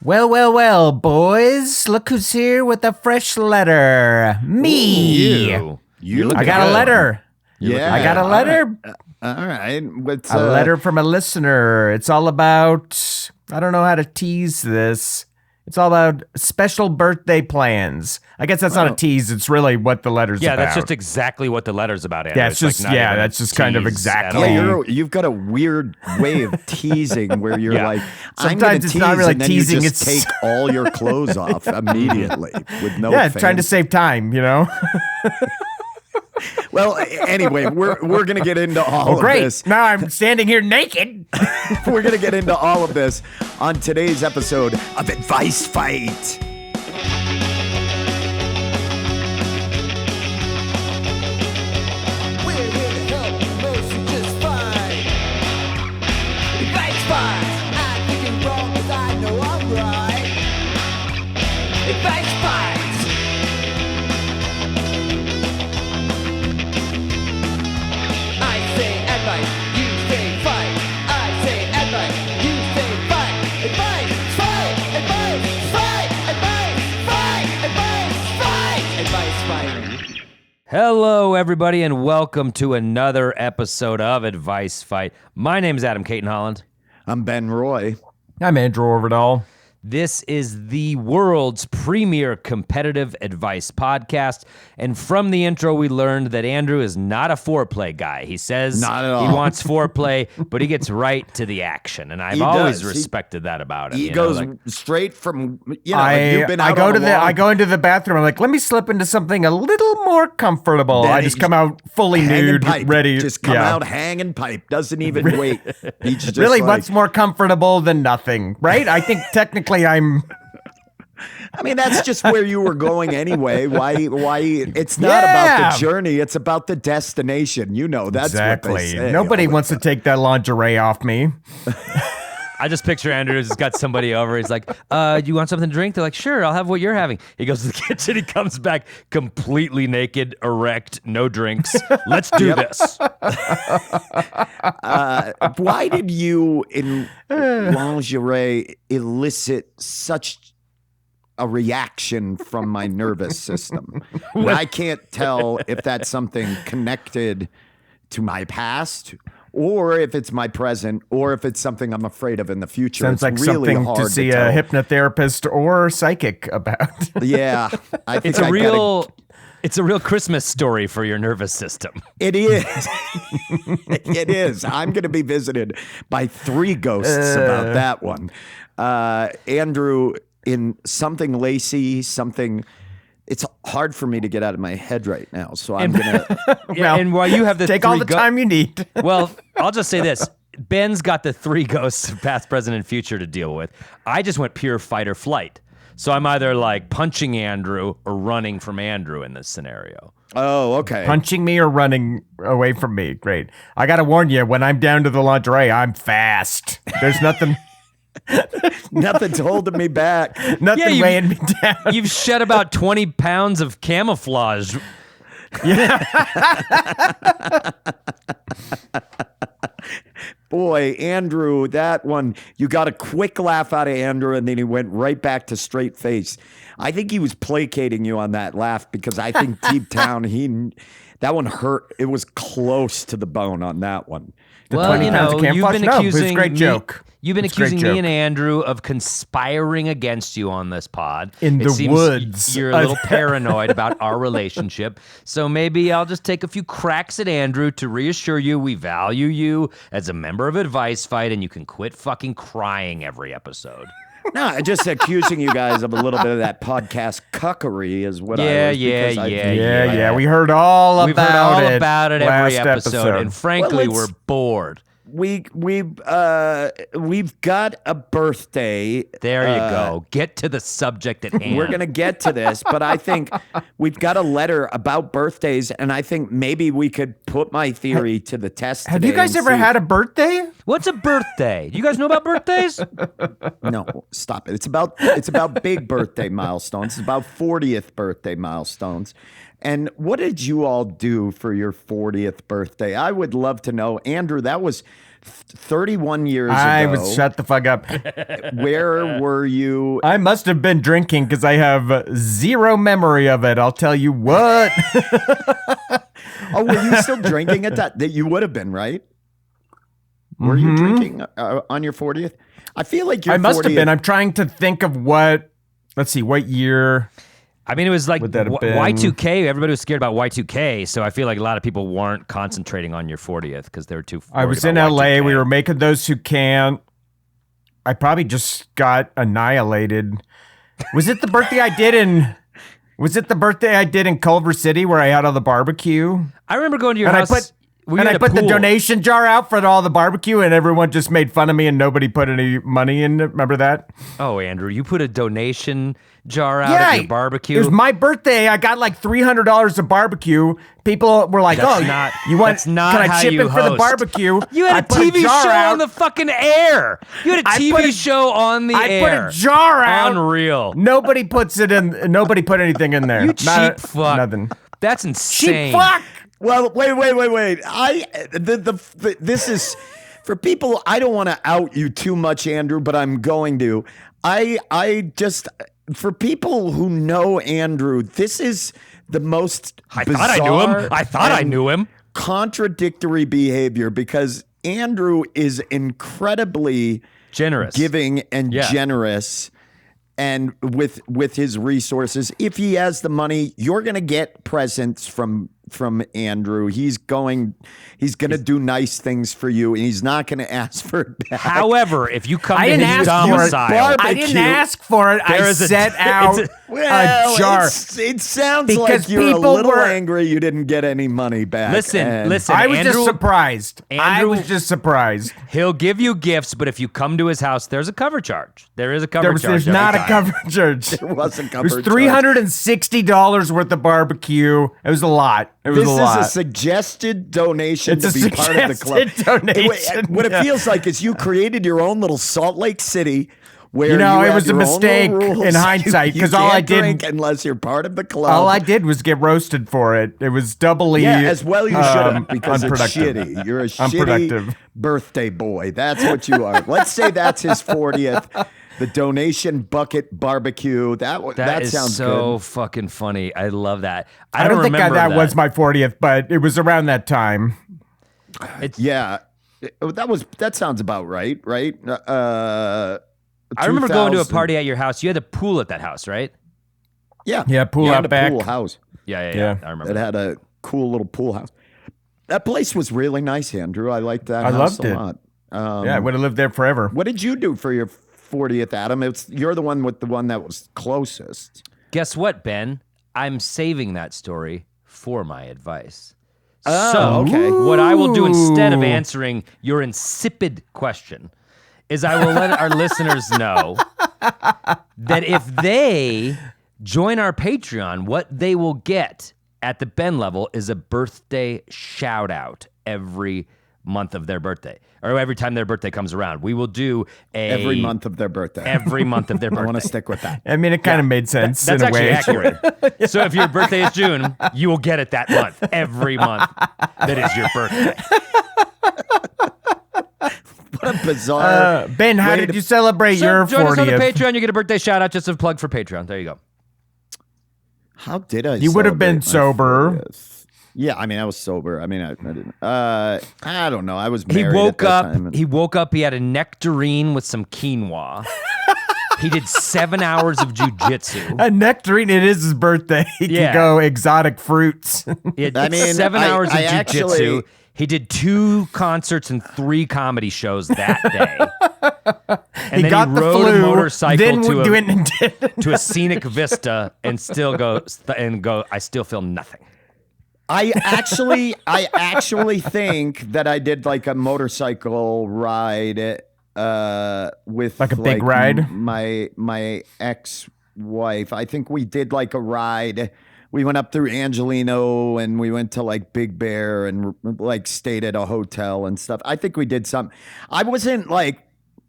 Well, well, well, boys. Look who's here with a fresh letter. Me. You I got a letter. Yeah. I got a letter. All right. What's, A letter from a listener. It's all about, I don't know how to tease this. It's all about special birthday plans. I guess that's not a tease. It's really what the letter's about. Yeah, that's just exactly what the letter's about, Andrew. Yeah, it's just, like not even that's just kind of tease exactly. at all. Yeah, you've got a weird way of teasing where you're like, I'm Sometimes gonna it's tease, not really and then teasing, you just it's- take all your clothes off immediately with no Yeah, fans. trying to save time, you know? Well, anyway, we're gonna get into all of Great. this. Now I'm standing here naked. We're gonna get into all of this on today's episode of Advice Fight. We're here to help you mostly just fine. Advice Fight. I think you're wrong, 'cause I know I'm right. Advice Fight. I say advice, you say fight. I say advice, you say fight. Advice, fight, advice, fight, advice, fight, advice, fight. Advice Fight. Hello, everybody, and welcome to another episode of Advice Fight. My name is Adam Cayton-Holland. I'm Ben Roy. I'm Andrew Overdahl. This is the world's premier competitive advice podcast. And from the intro, we learned that Andrew is not a foreplay guy. He says Not at all. he wants foreplay, but he gets right to the action. And I've He always does. respected that about him. He you know, goes like- straight from you've been out I go on to a the long- I go into the bathroom. I'm like, let me slip into something a little more comfortable. Then I just he's come out fully hanging nude, pipe. ready. Just come yeah. out hanging pipe. Doesn't even wait. He's just Really, like, what's more comfortable than nothing, right? I think technically I'm. I mean, that's just where you were going anyway. Why? It's not about Yeah. the journey. It's about the destination. You know, that's what they Exactly. say. Nobody wants to take that lingerie off me. I just picture Andrew has got somebody over. He's like, do you want something to drink? They're like, sure, I'll have what you're having. He goes to the kitchen. He comes back completely naked, no drinks. Let's do this. Why did you in lingerie elicit such a reaction from my nervous system? And I can't tell if that's something connected to my past, or if it's my present, or if it's something I'm afraid of in the future. Sounds It's like really something hard to see tell. a hypnotherapist or psychic about. Yeah, I think It's I it's a real Christmas story for your nervous system. It is. It is. I'm going to be visited by 3 ghosts about that one. Andrew, in something lacy, something. It's hard for me to get out of my head right now, so I'm going to. Yeah, and while you have the Take three all the time you need. Well, I'll just say this. Ben's got the 3 ghosts of past, present, and future to deal with. I just went pure fight or flight. So I'm either like punching Andrew or running from Andrew in this scenario. Oh, okay. Punching me or running away from me. Great. I got to warn you, when I'm down to the lingerie, I'm fast. There's nothing Nothing's holding me back. nothing you- weighing me down. You've shed about 20 pounds of camouflage. Boy, Andrew, that one, you got a quick laugh out of Andrew, and then he went right back to straight face. I think he was placating you on that laugh because I think deep down, that one hurt. It was close to the bone on that one. Well, 20 you pounds know, of you've camouflage? been No, it was a accusing great me, joke. You've been It's a great accusing me joke. and Andrew of conspiring against you on this pod. In It the seems woods. You're a little paranoid about our relationship. So maybe I'll just take a few cracks at Andrew to reassure you we value you as a member of Advice Fight, and you can quit fucking crying every episode. No, just accusing you guys of a little bit of that podcast cuckery is what I Yeah, was. yeah, because I- yeah. Yeah, we heard all We've heard about all it. about it every last episode, and frankly, Well, we're let's- bored. We've got a birthday. There you go. Get to the subject at hand. We're going to get to this, but I think we've got a letter about birthdays, and I think maybe we could put my theory to the test. Have you guys ever had a birthday? What's a birthday? Do you guys know about birthdays? No, stop it. It's about big birthday milestones. It's about 40th birthday milestones. And what did you all do for your 40th birthday? I would love to know. Andrew, that was 31 years I ago. was shut the fuck up. Where were you? I must have been drinking because I have zero memory of it. I'll tell you what. Oh, were you still drinking at that? That you would have been, right? Were you drinking on your 40th? I feel like your I must have 40th been. I'm trying to think of what. Let's see, what year? I mean, it was like Would that have been- Y2K. Everybody was scared about Y2K, so I feel like a lot of people weren't concentrating on your 40th because they were too. I was worried in about LA. Y2K. We were making Those Who Can't. I probably just got annihilated. Was it the birthday I did in? Was it the birthday I did in Culver City where I had all the barbecue? I remember going to your And I house. put we and had I a put the pool. donation jar out for all the barbecue, and everyone just made fun of me, and nobody put any money in it. Remember that? Oh, Andrew, you put a donation jar out at your barbecue. It was my birthday. I got like $300 of barbecue. People were like, That's "Oh, not- you want? that's not can I how chip you in for the host." barbecue?" You had I a put TV jar show out. on the fucking air. You had a I TV put a- show on the I air. put a jar out. Unreal. Nobody puts it in. Nobody put anything in there. You Not- cheap fuck. Nothing. That's insane. Cheap fuck. Well, wait. This is for people. I don't want to out you too much, Andrew, but I'm going to. I just for people who know Andrew, this is the most. I thought I knew him. bizarre I thought I and knew him. Contradictory behavior because Andrew is incredibly Generous. giving and Yeah. generous. And with his resources, if he has the money, you're gonna get presents from Andrew. He's gonna do nice things for you, and he's not gonna ask for it back. However, if you come I to didn't his ask for it. domicile, I didn't ask for it. There I is a- set out it's Well, a jar. it sounds Because like you're a people little were- angry you didn't get any money back. Listen, and- listen. I was Andrew- just surprised. I Andrew- was just surprised. he'll give you gifts, but if you come to his house, there's a cover charge. There is a cover charge. There's every not a time. cover charge. There wasn't It cover was charge. $360 worth of barbecue. It was a lot. It was This a is lot. a suggested donation It's to a be part of the club. suggested donation, What it yeah. feels like is you created your own little Salt Lake City where You know, it have was a your own mistake little rules. in hindsight, You 'cause all I can't did- drink unless you're part of the club. All I did was get roasted for it. It was doubly Yeah, as well you should have because it's unproductive. shitty. You're a Unproductive. shitty birthday boy. That's what you are. Let's say that's his 40th. The donation bucket barbecue. That That is sounds so good. fucking funny. I love that. I don't think remember that was my 40th, but it was around that time. Yeah. That sounds about right, right? I remember going to a 2000 party at your house. You had a pool at that house, right? Yeah. Yeah, pool You out had a back. pool house. Yeah. Yeah. I remember. That had a cool little pool house. That place was really nice, Andrew. I liked that I house loved a it. lot. Yeah, I would have lived there forever. What did you do for your 40th, Adam? You're the one with the one that was closest. Guess what, Ben? I'm saving that story for my advice. Oh, so, okay. what I will do instead of Ooh. answering your insipid question is I will let our listeners know that if they join our Patreon, what they will get at the Ben level is a birthday shout out every month of their birthday, or every time their birthday comes around. We will do Every month of their birthday. Every month of their I birthday. want to stick with that. I mean, it kind of made sense That's in a actually way. accurate. So if your birthday is June, you will get it that month. Every month that is your birthday. What a bizarre. Ben, how way did to- you celebrate So your join us on the 40th? Patreon. You get a birthday shout out. Just a plug for Patreon. There you go. How did I? You would have been celebrate my sober. 40th? Yeah, I mean, I was sober. I mean, I didn't. I don't know. I was He married. woke at that up. time and- He woke up. He had a nectarine with some quinoa. He did 7 hours of jujitsu. A nectarine, it is his birthday. He Yeah. can go exotic fruits. He had I mean, 7 hours of I jujitsu. actually- He did 2 concerts and 3 comedy shows that day. And He then got he the rode flu, a motorcycle then to went and did to a scenic vista and still go. I still feel nothing. I actually think that I did like a motorcycle ride with Like a big ride? My ex-wife. I think we did like a ride. We went up through Angelino and we went to like Big Bear and like stayed at a hotel and stuff. I think we did some. I wasn't like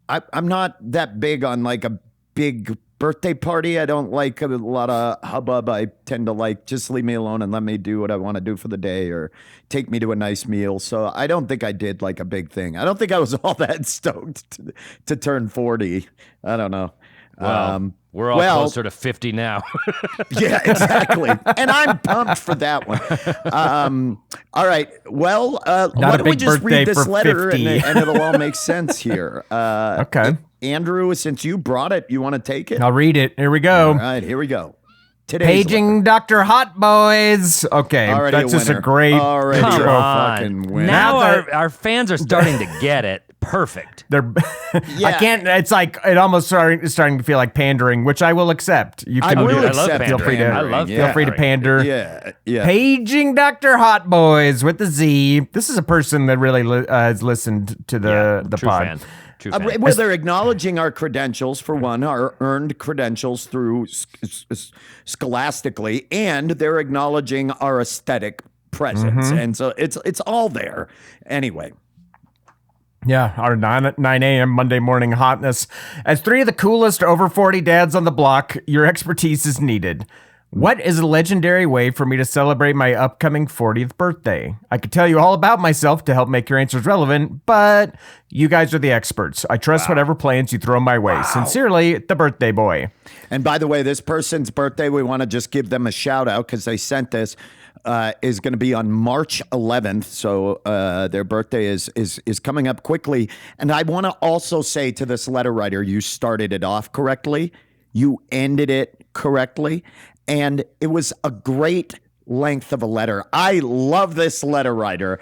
I'm not that big on like a big birthday party. I don't like a lot of hubbub. I tend to like just leave me alone and let me do what I want to do for the day or take me to a nice meal. So I don't think I did like a big thing. I don't think I was all that stoked to turn 40. I don't know. Well, we're all closer to 50 now. Yeah, exactly. And I'm pumped for that one. All right. Well, why don't we big just read birthday this for letter 50. and it'll all make sense here. Okay. Andrew, since you brought it, you want to take it? I'll read it. Here we go. All right, here we go. Today's Paging Dr. Hot Boys. Okay, Already that's a just a winner. great Already Come a on. fucking winner. Now Now our fans are starting to get it. Perfect. They're, Yeah. I can't. It's like it almost starting to feel like pandering, which I will accept. You I can will I love accept feel free to pandering. I love feel free to pander. Yeah. Paging Dr. Hot Boys with the Z. This is a person that really has listened to the True pod. fan. True fan. Well, they're acknowledging our credentials, for one, our earned credentials through scholastically, and they're acknowledging our aesthetic presence. And so it's all there. Anyway. Yeah, our 9 a.m. Monday morning hotness. As three of the coolest over 40 dads on the block, your expertise is needed. What is a legendary way for me to celebrate my upcoming 40th birthday? I could tell you all about myself to help make your answers relevant, but you guys are the experts. I trust whatever plans you throw my way. Sincerely, the birthday boy. And by the way, this person's birthday, we want to just give them a shout out because they sent this. Is going to be on March 11th, so their birthday is coming up quickly. And I want to also say to this letter writer, you started it off correctly, you ended it correctly, and it was a great length of a letter. I love this letter writer.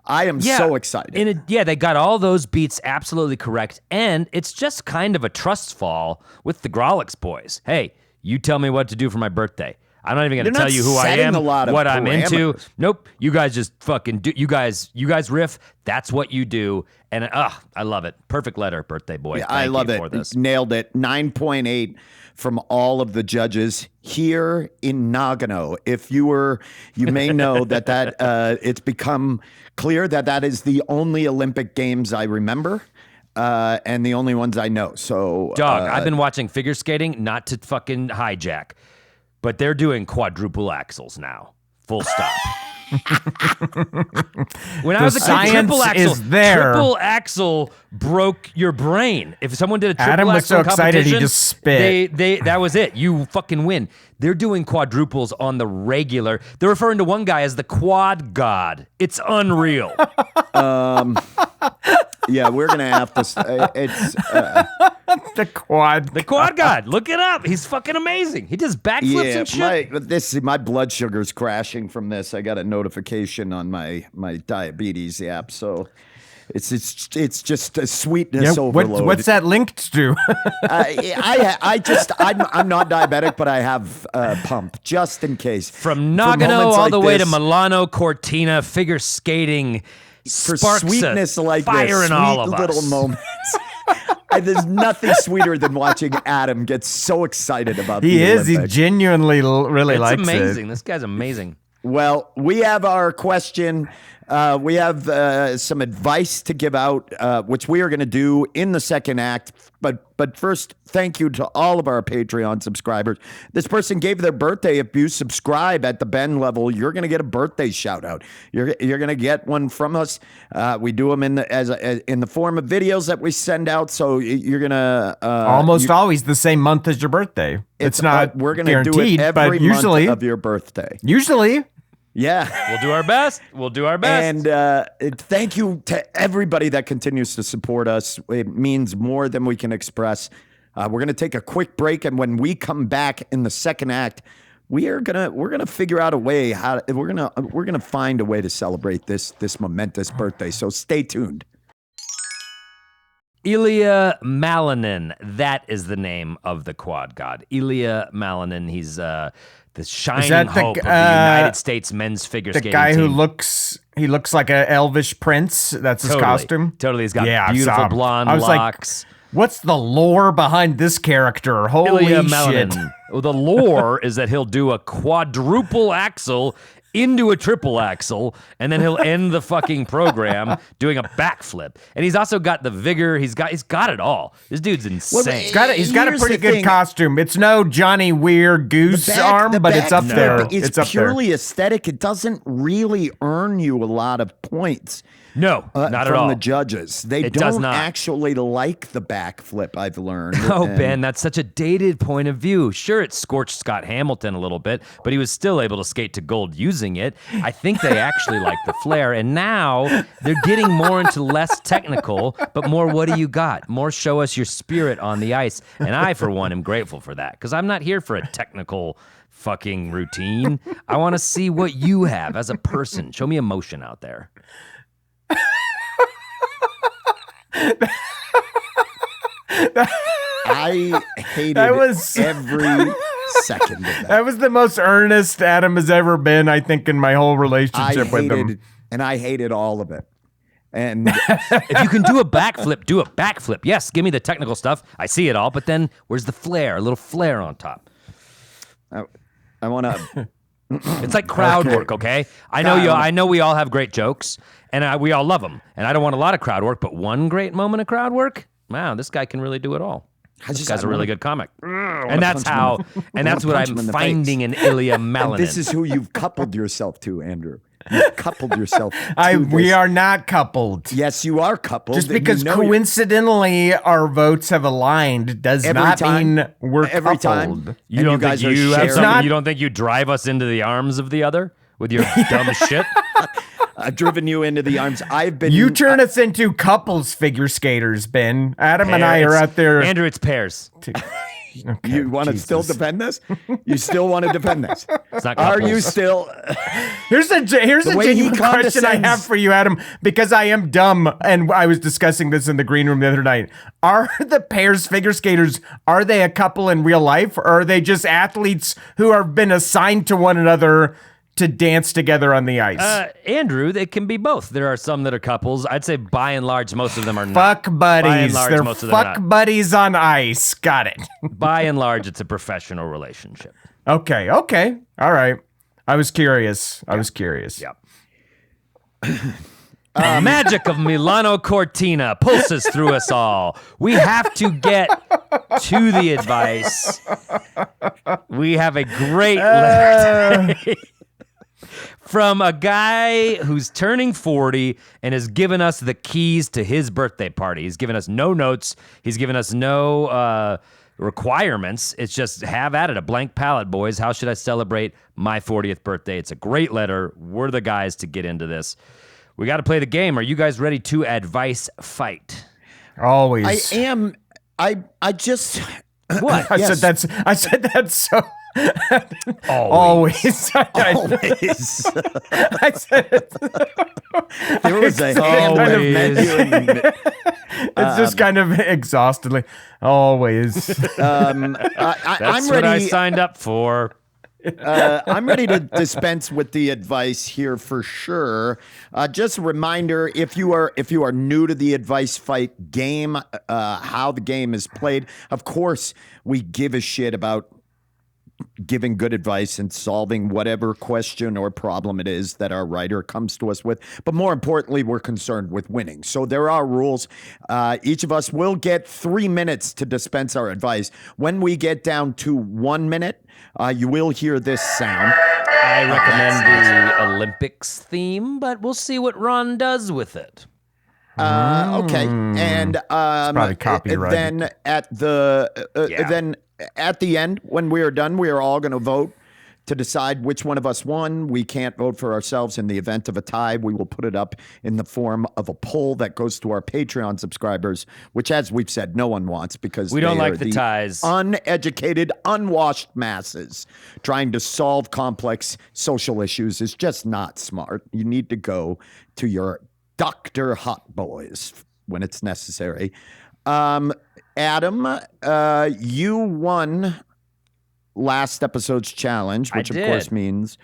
I am so excited. They got all those beats absolutely correct, and it's just kind of a trust fall with the Grawlix boys. Hey, you tell me what to do for my birthday. I'm not even going to They're tell not you who I setting am, a lot of what I'm into. parameters. Nope. You guys just fucking do. You guys riff. That's what you do. And I love it. Perfect letter, birthday boy. I Thank love you it. for this. Nailed it. 9.8 from all of the judges here in Nagano. If you may know that it's become clear that is the only Olympic Games I remember. And the only ones I know. So, Dog, I've been watching figure skating, not to fucking hijack, but they're doing quadruple axles now. Full stop. When I was a kid, science triple axle, is there. triple axle broke your brain. If someone did a triple Adam was axle so excited he competition, just spit. They that was it. You fucking win. They're doing quadruples on the regular. They're referring to one guy as the quad god. It's unreal. yeah, we're going to have to. The quad. The quad god. Look it up. He's fucking amazing. He does backflips and shit. My blood sugar's crashing from this. I got a notification on my diabetes app, so it's just a sweetness overload. What's that linked to? I'm not diabetic, but I have pump just in case. From For Nagano moments all like the way to this, Milano Cortina, figure skating for sparks sweetness a like fire this, in all sweet of little us. moments. There's nothing sweeter than watching Adam get so excited about He the is. He Olympics. genuinely really It's likes amazing. it. This guy's amazing. Well, we have our question. We have some advice to give out, which we are going to do in the second act. But first, thank you to all of our Patreon subscribers. This person gave their birthday. If you subscribe at the Ben level, you're going to get a birthday shout out. You're going to get one from us. We do them in the form of videos that we send out. So you're going to Almost always the same month as your birthday. It's not we're going to do guaranteed, it every but usually, month of your birthday. usually. Yeah. We'll do our best. We'll do our best. And thank you to everybody that continues to support us. It means more than we can express. We're going to take a quick break, and when we come back in the second act, we're gonna figure out a way we're gonna find a way to celebrate this momentous birthday. So stay tuned. Ilya Malinin. That is the name of the quad god. Ilya Malinin. He's the shining that the hope of the United States men's figure The skating guy team. who looks like a elvish prince. That's his costume. Totally. He's got Yeah, I saw beautiful him. blonde I was locks. like, what's the lore behind this character? Holy Ilya shit! Malinin. Well, the lore is that he'll do a quadruple axel into a triple axel, and then he'll end the fucking program doing a backflip. And he's also got the vigor. He's got it all. This dude's insane. He's got a Here's pretty the good thing. costume. It's no Johnny Weird Goose arm, but it's up there. It's It's up there. purely aesthetic. It doesn't really earn you a lot of points. No, not at from all. the judges. They It does don't not. actually like the backflip, I've learned. Oh, And Ben, that's such a dated point of view. Sure, it scorched Scott Hamilton a little bit, but he was still able to skate to gold using it. I think they actually like the flair, and now they're getting more into less technical, but more what do you got? More show us your spirit on the ice. And I, for one, am grateful for that, because I'm not here for a technical fucking routine. I want to see what you have as a person. Show me emotion out there. I hated That was- every second of that. That was the most earnest Adam has ever been, I think, in my whole relationship with him. I hated all of it. And If you can do a backflip, do a backflip. Yes, give me the technical stuff. I see it all, but then where's the flair? A little flair on top. I want to. It's like crowd work, okay? I know we all have great jokes, and we all love them. And I don't want a lot of crowd work, but one great moment of crowd work, wow, this guy can really do it all. This guy's a really good comic, and that's how, and that's what punch him I'm in the finding in Ilya Malinin. This is who you've coupled yourself to, Andrew. You've coupled yourself. We this. are not coupled. Yes, you are coupled. Just and you because know you're- coincidentally our votes have aligned does Every not time. mean we're Every coupled. time. you And don't guys think are you have sharing- It's something? not- You don't think you drive us into the arms of the other with your dumb shit? I've driven you into the arms. I've been. You turn us into couples figure skaters, Ben. Adam and I are out there. Andrew, it's pairs. Okay, You want to still Jesus. defend this? You still want to defend this? It's not Are couples. you still? Here's a way he genuine question I have condescends. for you, Adam, because I am dumb, and I was discussing this in the green room the other night. Are the pairs figure skaters, are they a couple in real life, or are they just athletes who have been assigned to one another to dance together on the ice? Andrew, they can be both. There are some that are couples. I'd say by and large, most of them are not. Fuck By and buddies. large, They're most of them are fuck not. buddies on ice. Got it. By and large, it's a professional relationship. Okay. All right. I was curious. Yeah. The magic of Milano Cortina pulses through us all. We have to get to the advice. We have a great letter today from a guy who's turning 40 and has given us the keys to his birthday party. He's given us no notes. He's given us no requirements. It's just have at it, a blank palette, boys. How should I celebrate my 40th birthday? It's a great letter. We're the guys to get into this. We got to play the game. Are you guys ready to advice fight? Always. I am. I just. What? I said that's so. Always. Always. I said it. There was a hand I met you in- It's just kind of exhaustingly. Always. I'm That's ready. what I signed up for. I'm ready to dispense with the advice here for sure. Just a reminder: if you are new to the advice fight game, how the game is played. Of course, we give a shit about giving good advice and solving whatever question or problem it is that our writer comes to us with. But more importantly, we're concerned with winning. So there are rules. Each of us will get 3 minutes to dispense our advice. When we get down to 1 minute, you will hear this sound. I recommend the Olympics theme, but we'll see what Ron does with it. Okay, and probably copyrighted. then at the end, when we are done, we are all going to vote to decide which one of us won. We can't vote for ourselves in the event of a tie. We will put it up in the form of a poll that goes to our Patreon subscribers, which, as we've said, no one wants because We don't they like are the ties. Uneducated, unwashed masses trying to solve complex social issues is just not smart. You need to go to your Dr. Hot Boys when it's necessary. Adam, you won last episode's challenge, which of course did. means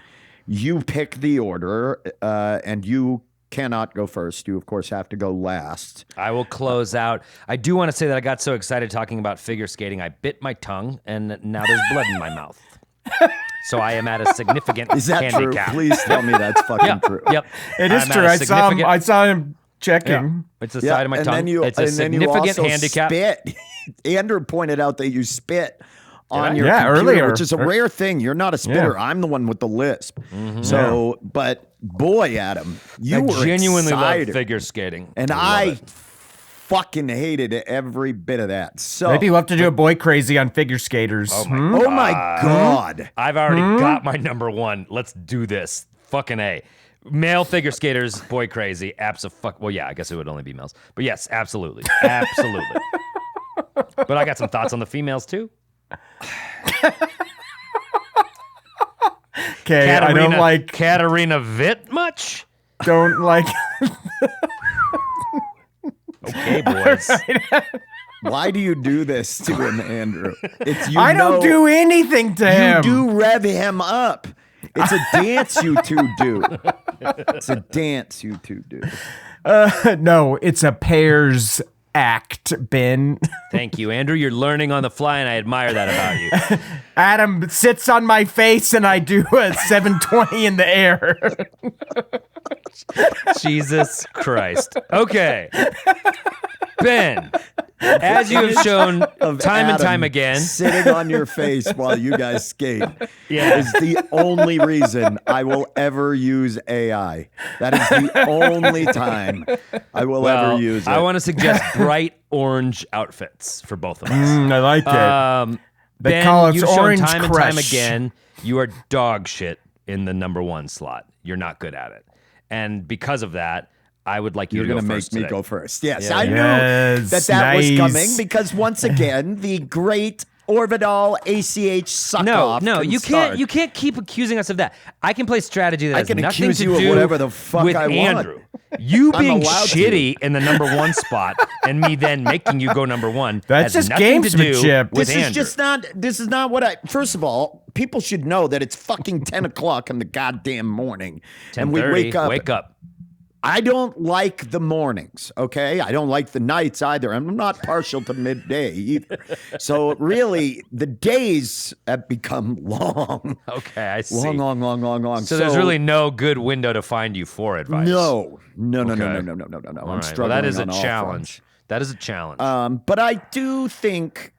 you pick the order, and you cannot go first. You, of course, have to go last. I will close out. I do want to say that I got so excited talking about figure skating, I bit my tongue, and now there's blood in my mouth. So I am at a significant Is that handicap. true? Please tell me that's fucking true. Yep. It is I'm true. at a I saw him checking. It's the side of my tongue. It's a and then you significant also handicap. Spit. Andrew pointed out that you spit on your Yeah, computer, earlier. which is a rare thing. You're not a spitter. I'm the one with the lisp. So, but boy, Adam, you I were genuinely excited. love figure skating. And love I it. fucking hated every bit of that. So, Maybe we'll have to do a boy crazy on figure skaters. Oh oh my God. I've already got my number one. Let's do this. Fucking A. Male figure skaters, boy crazy. Well, yeah, I guess it would only be males. But yes, absolutely. Absolutely. But I got some thoughts on the females too. Okay, I don't like. Katarina Witt much? Don't like. Okay, boys. Why do you do this to him, Andrew? It's you. I don't do anything to You him. do rev him up. It's a dance you two do. It's a dance you two do. No, it's a pairs act, Ben. Thank you, Andrew. You're learning on the fly, and I admire that about you. Adam sits on my face and I do a 720 in the air. Jesus Christ. Okay. Ben, as you have shown Of time and Adam time again. sitting on your face while you guys skate Yeah. is the only reason I will ever use AI. That is the only time I will ever use it. I want to suggest bright orange outfits for both of us. I like it. They Ben, call us you've shown Orange time and time Crush. again, you are dog shit in the number one slot. You're not good at it. And because of that, I would like you You're to go going to make first me today. go first. Yes, Yeah. I knew Yes, that was nice. coming because once again, the great Orvidal ACH suck off. No, can you start. can't. You can't keep accusing us of that. I can play strategy that I has can nothing accuse to you of do whatever the fuck with I want. Andrew. You I'm being allowed to. shitty in the number one spot and me then making you go number one. That's has just nothing to do gamesmanship. with This Andrew. is just not. This is not what I. First of all, people should know that it's fucking 10 o'clock in the goddamn morning, and we 10:30. wake up. Wake up. I don't like the mornings, okay? I don't like the nights either. I'm not partial to midday either. So really, the days have become long. Okay, I see. Long. So there's really no good window to find you for advice. No. Okay. I'm All right. struggling. Well, that is a on all challenge. That is a challenge. fronts. But I do think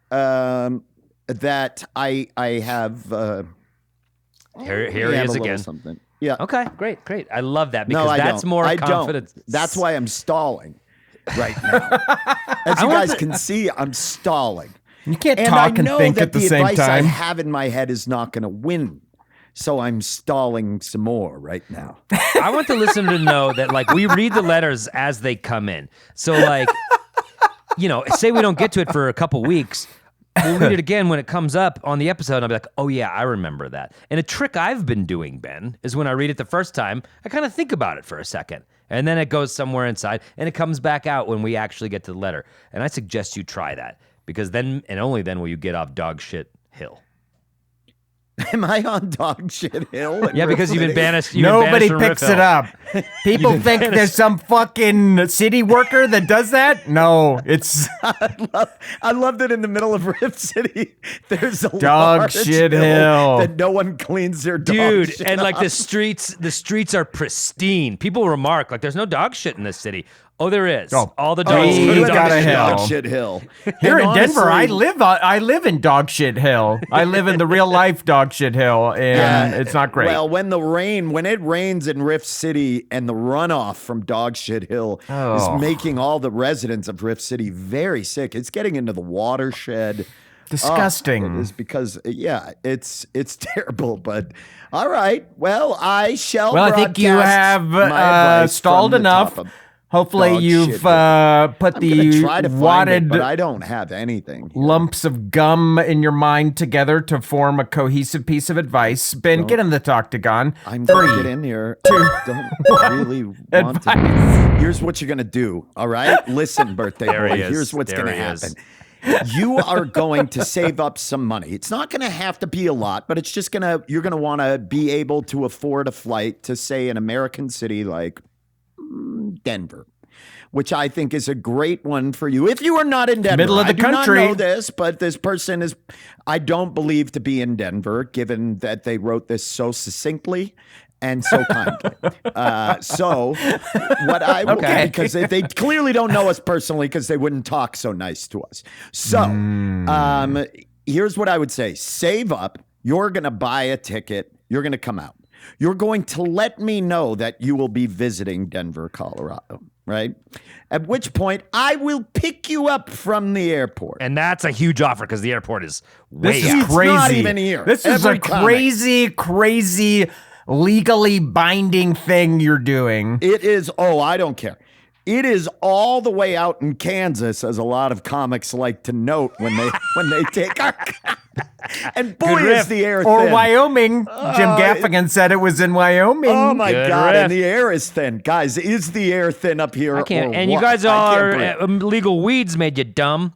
that I have. Here I he have is a little again. Something. Yeah. Okay, great. I love that because No, I that's don't. more I confidence. Don't. That's why I'm stalling right now. As you guys can see, I'm stalling. You can't And talk I know and think that at the same advice I time. have in my head is not going to win. So I'm stalling some more right now. I want the listener to know that, like, we read the letters as they come in. So, like, say we don't get to it for a couple weeks. We'll read it again when it comes up on the episode, and I'll be like, oh, yeah, I remember that. And a trick I've been doing, Ben, is when I read it the first time, I kind of think about it for a second. And then it goes somewhere inside, and it comes back out when we actually get to the letter. And I suggest you try that, because then, and only then, will you get off dog shit hill. Am I on dog shit hill? Yeah, because you've been banished. You've Nobody been banished picks from it Riff up. People think there's some fucking city worker that does that. No, it's I love that in the middle of Rift City, there's a Dog large shit hill. that no one cleans their dog Dude, shit and like up. the streets are pristine. People remark like there's no dog shit in this city. Oh, there is. Oh, All the dogs we go to dog got a shit. hill. Dog shit hill. here And in Denver. honestly, I live in dog shit hill. I live in the real life dog shit hill, and it's not great. Well, when it rains in Rift City and the runoff from Dog Shit Hill Oh. is making all the residents of Rift City very sick. It's getting into the watershed. Disgusting. It is because it's terrible. But all right, well, I shall. Well, I think you broadcast have my advice stalled from the enough. top of Hopefully, dog you've shit. put I'm gonna the try to find it, wadded but I don't have anything. lumps of gum in your mind together to form a cohesive piece of advice. Ben, get in the Toctagon. I'm gonna get in here. I don't really want to. Advice. Here's what you're gonna do. All right, listen, birthday There boy. he is. Here's what's There gonna he is. happen. You are going to save up some money. It's not going to have to be a lot, but it's just you're going to want to be able to afford a flight to, say, an American city like Denver. which I think is a great one for you. If you are not in Denver, Middle of the I do country. not know this, but this person is, I don't believe to be in Denver, given that they wrote this so succinctly and so kindly. So what I will, Okay. because they clearly don't know us personally because they wouldn't talk so nice to us. So here's what I would say. Save up. You're going to buy a ticket. You're going to come out. You're going to let me know that you will be visiting Denver, Colorado, right? At which point I will pick you up from the airport. And that's a huge offer because the airport is way This is out. It's crazy. not even here. This is Every a comic. crazy, legally binding thing you're doing. It is, I don't care. It is all the way out in Kansas, as a lot of comics like to note when they take our. And boy, Good riff. is the air Or thin. Wyoming. Jim Gaffigan said it was in Wyoming. Oh my Good God! riff. And the air is thin, guys. Is the air thin up here? I can't. or And you what? guys I are can't breathe. illegal weeds made you dumb.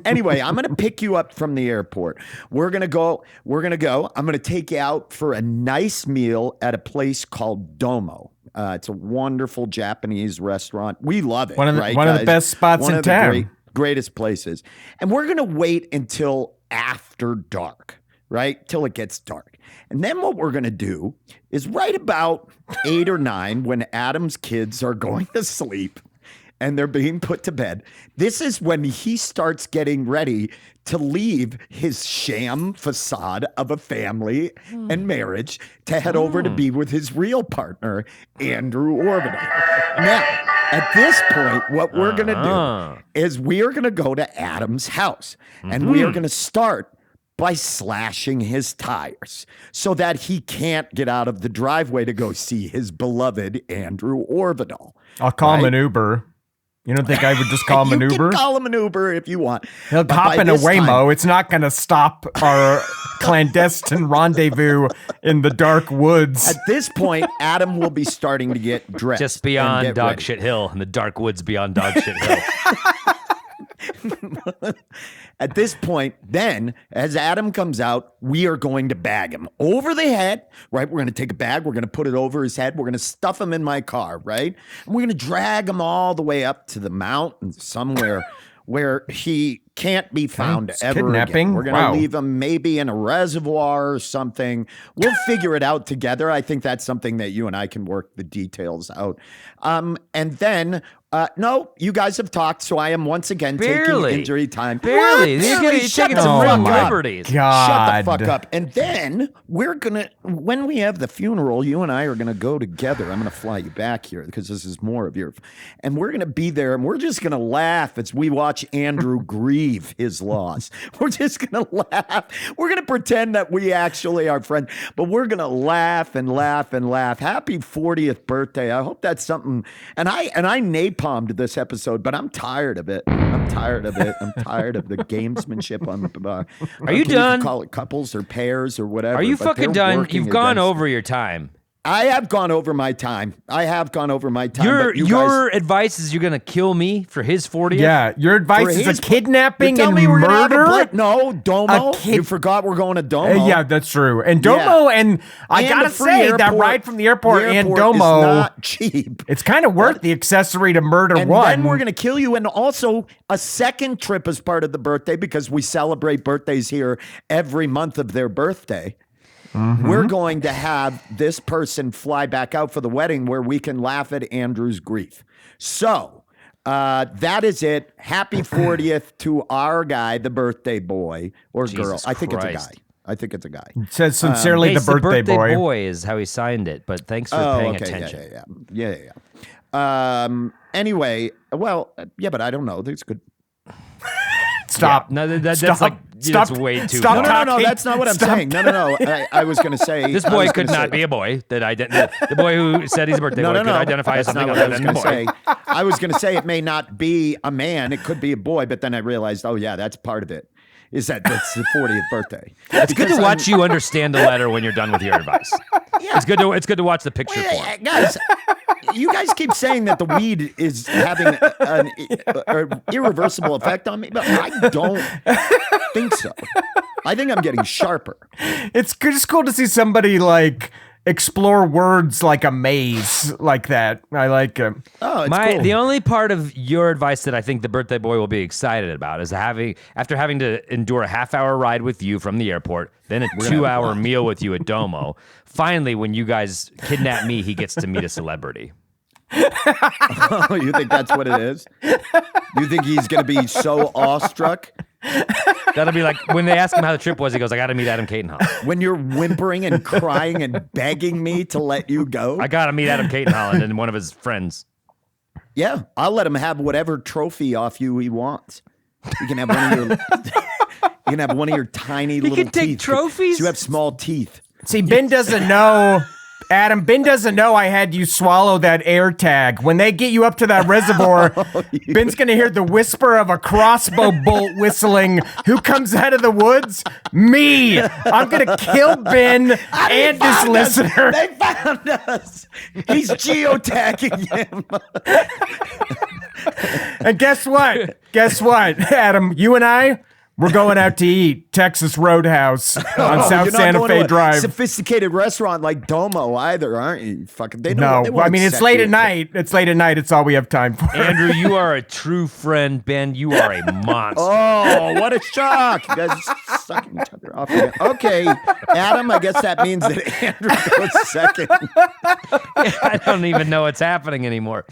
Anyway, I'm going to pick you up from the airport. We're going to go. I'm going to take you out for a nice meal at a place called Domo. It's a wonderful Japanese restaurant. We love it. One of the- right, one of the guys? best spots One in of the town. greatest places. And we're going to wait until after dark, right? Till it gets dark. And then what we're going to do is right about 8 or 9, when Adam's kids are going to sleep and they're being put to bed, this is when he starts getting ready to leave his sham facade of a family and marriage to head over to be with his real partner, Andrew Orbital. Now, at this point, what we're going to do is we are going to go to Adam's house and we are going to start by slashing his tires so that he can't get out of the driveway to go see his beloved Andrew Orbital. I'll call him Right? an Uber. You don't think I would just call him an You Uber? can call him an Uber if you want. He'll But hop by in a this time- Waymo. It's not going to stop our clandestine rendezvous in the dark woods. At this point, Adam will be starting to get dressed. Just and beyond get Dog ready. Shit Hill, in the dark woods beyond Dog Shit Hill. At this point, then, as Adam comes out, we are going to bag him over the head, right? We're going to take a bag, we're going to put it over his head, we're going to stuff him in my car, right? And we're going to drag him all the way up to the mountain somewhere where he can't be found It's ever kidnapping? again. We're going to Wow. leave him maybe in a reservoir or something. We'll figure it out together. I think that's something that you and I can work the details out. And then, no, you guys have talked, so I am once again Barely. taking injury time. Barely. What? You're Barely. taking Shut some the real fuck up. liberties. God. Shut the fuck up. And then we're going to, when we have the funeral, you and I are going to go together. I'm going to fly you back here because this is more of your, and we're going to be there and we're just going to laugh as we watch Andrew grieve his loss. We're just going to laugh. We're going to pretend that we actually are friends, but we're going to laugh and laugh and laugh. Happy 40th birthday. I hope that's something. And I napalmed this episode, but I'm tired of it. I'm tired of it. I'm tired of the gamesmanship on the Are you done? Call it couples or pairs or whatever. Are you but fucking they're done? working You've gone against- over your time. I have gone over my time. Your but you your guys, advice is you're gonna kill me for his 40th? Yeah, your advice For is his- a kidnapping you tell and me we're gonna have a murder. blip- No, Domo. A kid- You forgot we're going to Domo. Yeah, that's true. And Domo, and I And gotta the free say that airport- ride from the airport and is Domo, not cheap. it's kind of worth the accessory to murder And one. then we're going to kill you. And also a second trip as part of the birthday because we celebrate birthdays here every month of their birthday. We're going to have this person fly back out for the wedding where we can laugh at Andrew's grief. So that is it. Happy 40th to our guy, the birthday boy or girl. Jesus I think it's a Christ. guy. I think it's a guy. It says sincerely Hey, the it's birthday, boy. boy is how he signed it, but thanks for paying attention. Yeah. Anyway, well, yeah, but I don't know. That's good. Stop. No, that's Stop. like Stop. that's way too Stop far. No, talking. that's not what I'm Stop. saying. No. I was going to say This boy could not be a boy. The boy who said he's a birthday boy could identify as That's something not other what I than a was boy. gonna say. I was going to say it may not be a man. It could be a boy. But then I realized, oh, yeah, that's part of it. Is that's the 40th birthday. It's good to watch you understand the letter when you're done with your advice. Yeah. It's good to watch the picture form. Guys, you guys keep saying that the weed is having an irreversible effect on me, but I don't think so. I think I'm getting sharper. It's just cool to see somebody like explore words like a maze like that. I like it. Oh, it's cool. The only part of your advice that I think the birthday boy will be excited about is after having to endure a half-hour ride with you from the airport, then a 2-hour meal with you at Domo. Finally, when you guys kidnap me, he gets to meet a celebrity. Oh, you think that's what it is? You think he's going to be so awestruck? That'll be like when they ask him how the trip was, he goes, I got to meet Adam cayton-holland. When you're whimpering and crying and begging me to let you go? I got to meet Adam cayton-holland and one of his friends. Yeah, I'll let him have whatever trophy off you he wants. You can have one of your you can have one of your tiny little can take teeth. trophies? You have small teeth. See, Ben doesn't know. Adam, Ben doesn't know I had you swallow that air tag. When they get you up to that reservoir, Ben's going to hear the whisper of a crossbow bolt whistling. Who comes out of the woods? Me. I'm going to kill Ben and this listener. They found us. He's geotagging him. And guess what? Guess what, Adam? You and I, we're going out to eat Texas Roadhouse on South You're not Santa going Fe to a Drive. Sophisticated restaurant like Domo either, aren't you? Fucking, they know. No, they won't I mean, it's accept late you. at night. It's late at night. It's all we have time for. Andrew, you are a true friend. Ben, you are a monster. Oh, what a shock. You guys are sucking each other off again. Okay, Adam, I guess that means that Andrew goes second. I don't even know what's happening anymore.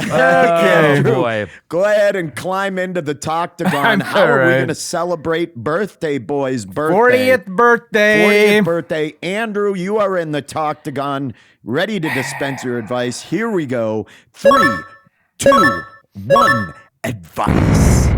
Okay. Oh, boy. Go ahead and climb into the Toctagon. How are we Alright. going to celebrate birthday boy's birthday? 40th birthday. 40th birthday. Andrew, you are in the Toctagon, ready to dispense your advice. Here we go. 3, 2, 1, advice.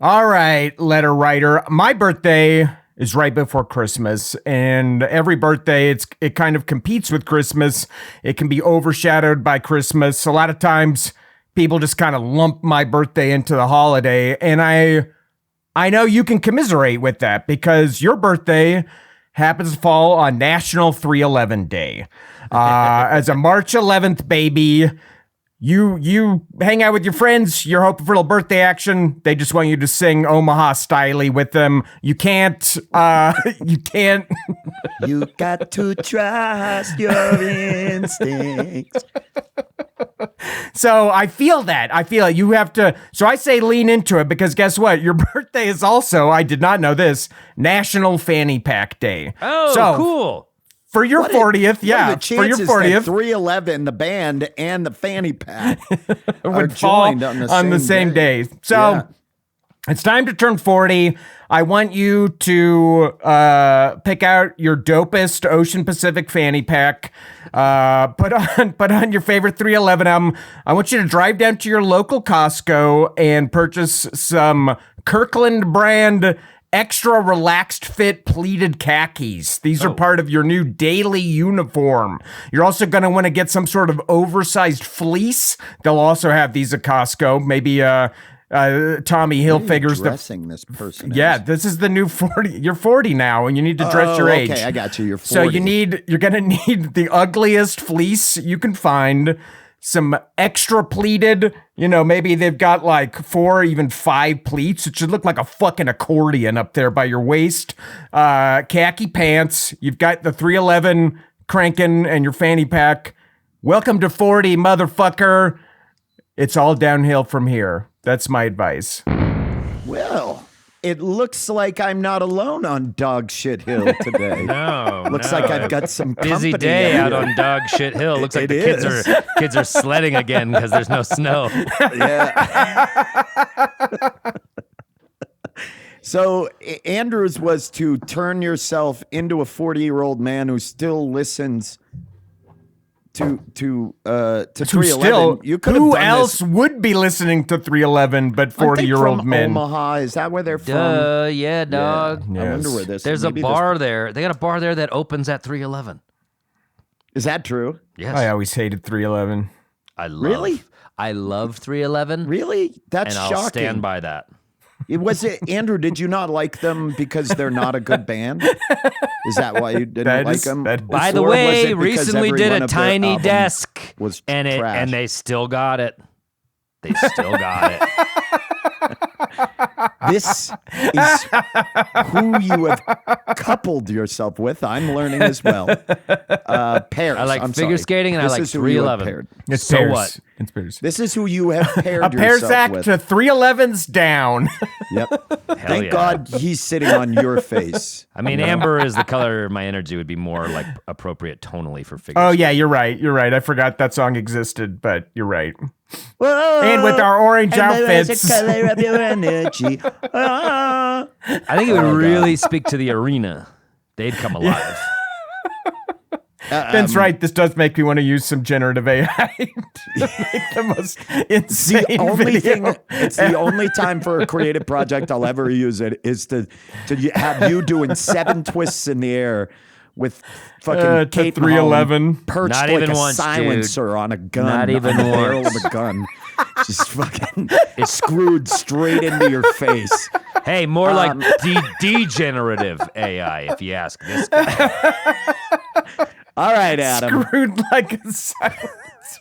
All right, letter writer. My birthday is right before Christmas, and every birthday it kind of competes with Christmas. It can be overshadowed by Christmas. A lot of times people just kind of lump my birthday into the holiday, and I know you can commiserate with that because your birthday happens to fall on National 311 Day. As a March 11th baby, you hang out with your friends, you're hoping for a little birthday action. They just want you to sing Omaha Styley with them. You can't. You got to trust your instincts. So I feel that. I feel it. You have to. So I say lean into it because guess what? Your birthday is also, I did not know this, National Fanny Pack Day. Oh, so, cool. For your 40th, yeah. The For your chances 40th. that 311, the band, and the fanny pack are would fall joined on the same day. So Yeah. it's time to turn 40. I want you to pick out your dopest Ocean Pacific fanny pack. Put on your favorite 311 album. I want you to drive down to your local Costco and purchase some Kirkland brand extra relaxed fit pleated khakis. These are part of your new daily uniform. You're also going to want to get some sort of oversized fleece. They'll also have these at Costco. Maybe Tommy Hilfiger's dressing this person. yeah, this is the new 40. You're 40 now and you need to dress your age. Okay, I got you. You're 40. So you're going to need the ugliest fleece you can find, some extra pleated, maybe they've got like 4, even 5 pleats. It should look like a fucking accordion up there by your waist. Khaki pants. You've got the 311 cranking and your fanny pack. Welcome to 40, motherfucker. It's all downhill from here. That's my advice. Well, it looks like I'm not alone on Dog Shit Hill today. No, Looks no. like I've got some Busy company day up out here. on Dog Shit Hill. Looks like It the is. kids are sledding again because there's no snow. Yeah. So Andrews was to turn yourself into a 40-year-old man who still listens to 311. Still, You could have who done else this. would be listening to 311 but Aren't they 40-year-old from men? Omaha, is that where they're from? Yeah, dog. I wonder where this. There's a maybe bar there. They got a bar there that opens at 311. Is that true? Yes. I always hated 311. Really? I love 311. Really? That's And I'll shocking. stand by that. Was it Andrew? Did you not like them because they're not a good band? Is that why you didn't That like is- them? that- By the Or was way, it because recently every did one a of their tiny albums desk was and trash? they still got it. They still got it. This is who you have coupled yourself with. I'm learning as well. Pairs. I like I'm figure sorry. skating and This I like is who you have 311. paired. It's So pairs. what? It's pairs. This is who you have paired A pairs yourself act with. to 311's down. Yep. Hell Thank yeah. God he's sitting on your face. I mean, amber is the color of my energy would be more like appropriate tonally for figure Oh skating. yeah, you're right. You're right. I forgot that song existed, but you're right. Whoa, And with our orange and the outfits. color of your energy. Ah. I think it would really speak to the arena. They'd come alive. Ben's right. This does make me want to use some generative AI to make the most insane The only video. thing, it's the only time for a creative project I'll ever use it is to have you doing 7 twists in the air with fucking to cayton-holland 311. perched Not like even a once, silencer on a gun. Not even on the barrel once. of a gun. Just fucking it's screwed straight into your face. Hey, more like degenerative AI, if you ask this guy. All right, Adam. Screwed like a silence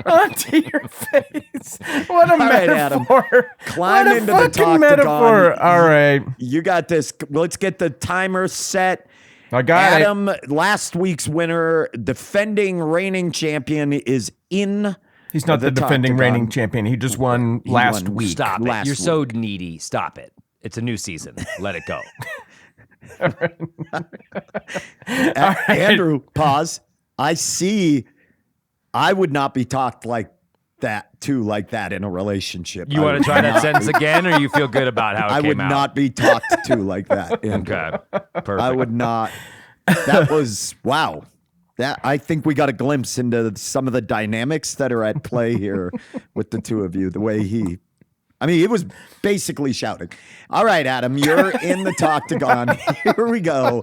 onto your face. What a right, Adam. metaphor. Climb what a into the fucking Talk to metaphor. Gone. All right. You got this. Let's get the timer set. I got it. Adam, last week's winner, defending reigning champion, is in. He's not the Talk to defending reigning Gone. champion. He just won last won. week. Stop it. Last You're so needy. Stop it. It's a new season. Let it go. Andrew, pause. I see. I would not be talked like that in a relationship. You want to try that sentence again, or you feel good about how it I came would out? not be talked to like that. Andrew. Okay. Perfect. I would not. That was wow. That I think we got a glimpse into some of the dynamics that are at play here with the two of you. The way he was basically shouting. All right, Adam, you're in the Talk to Gone. Here we go.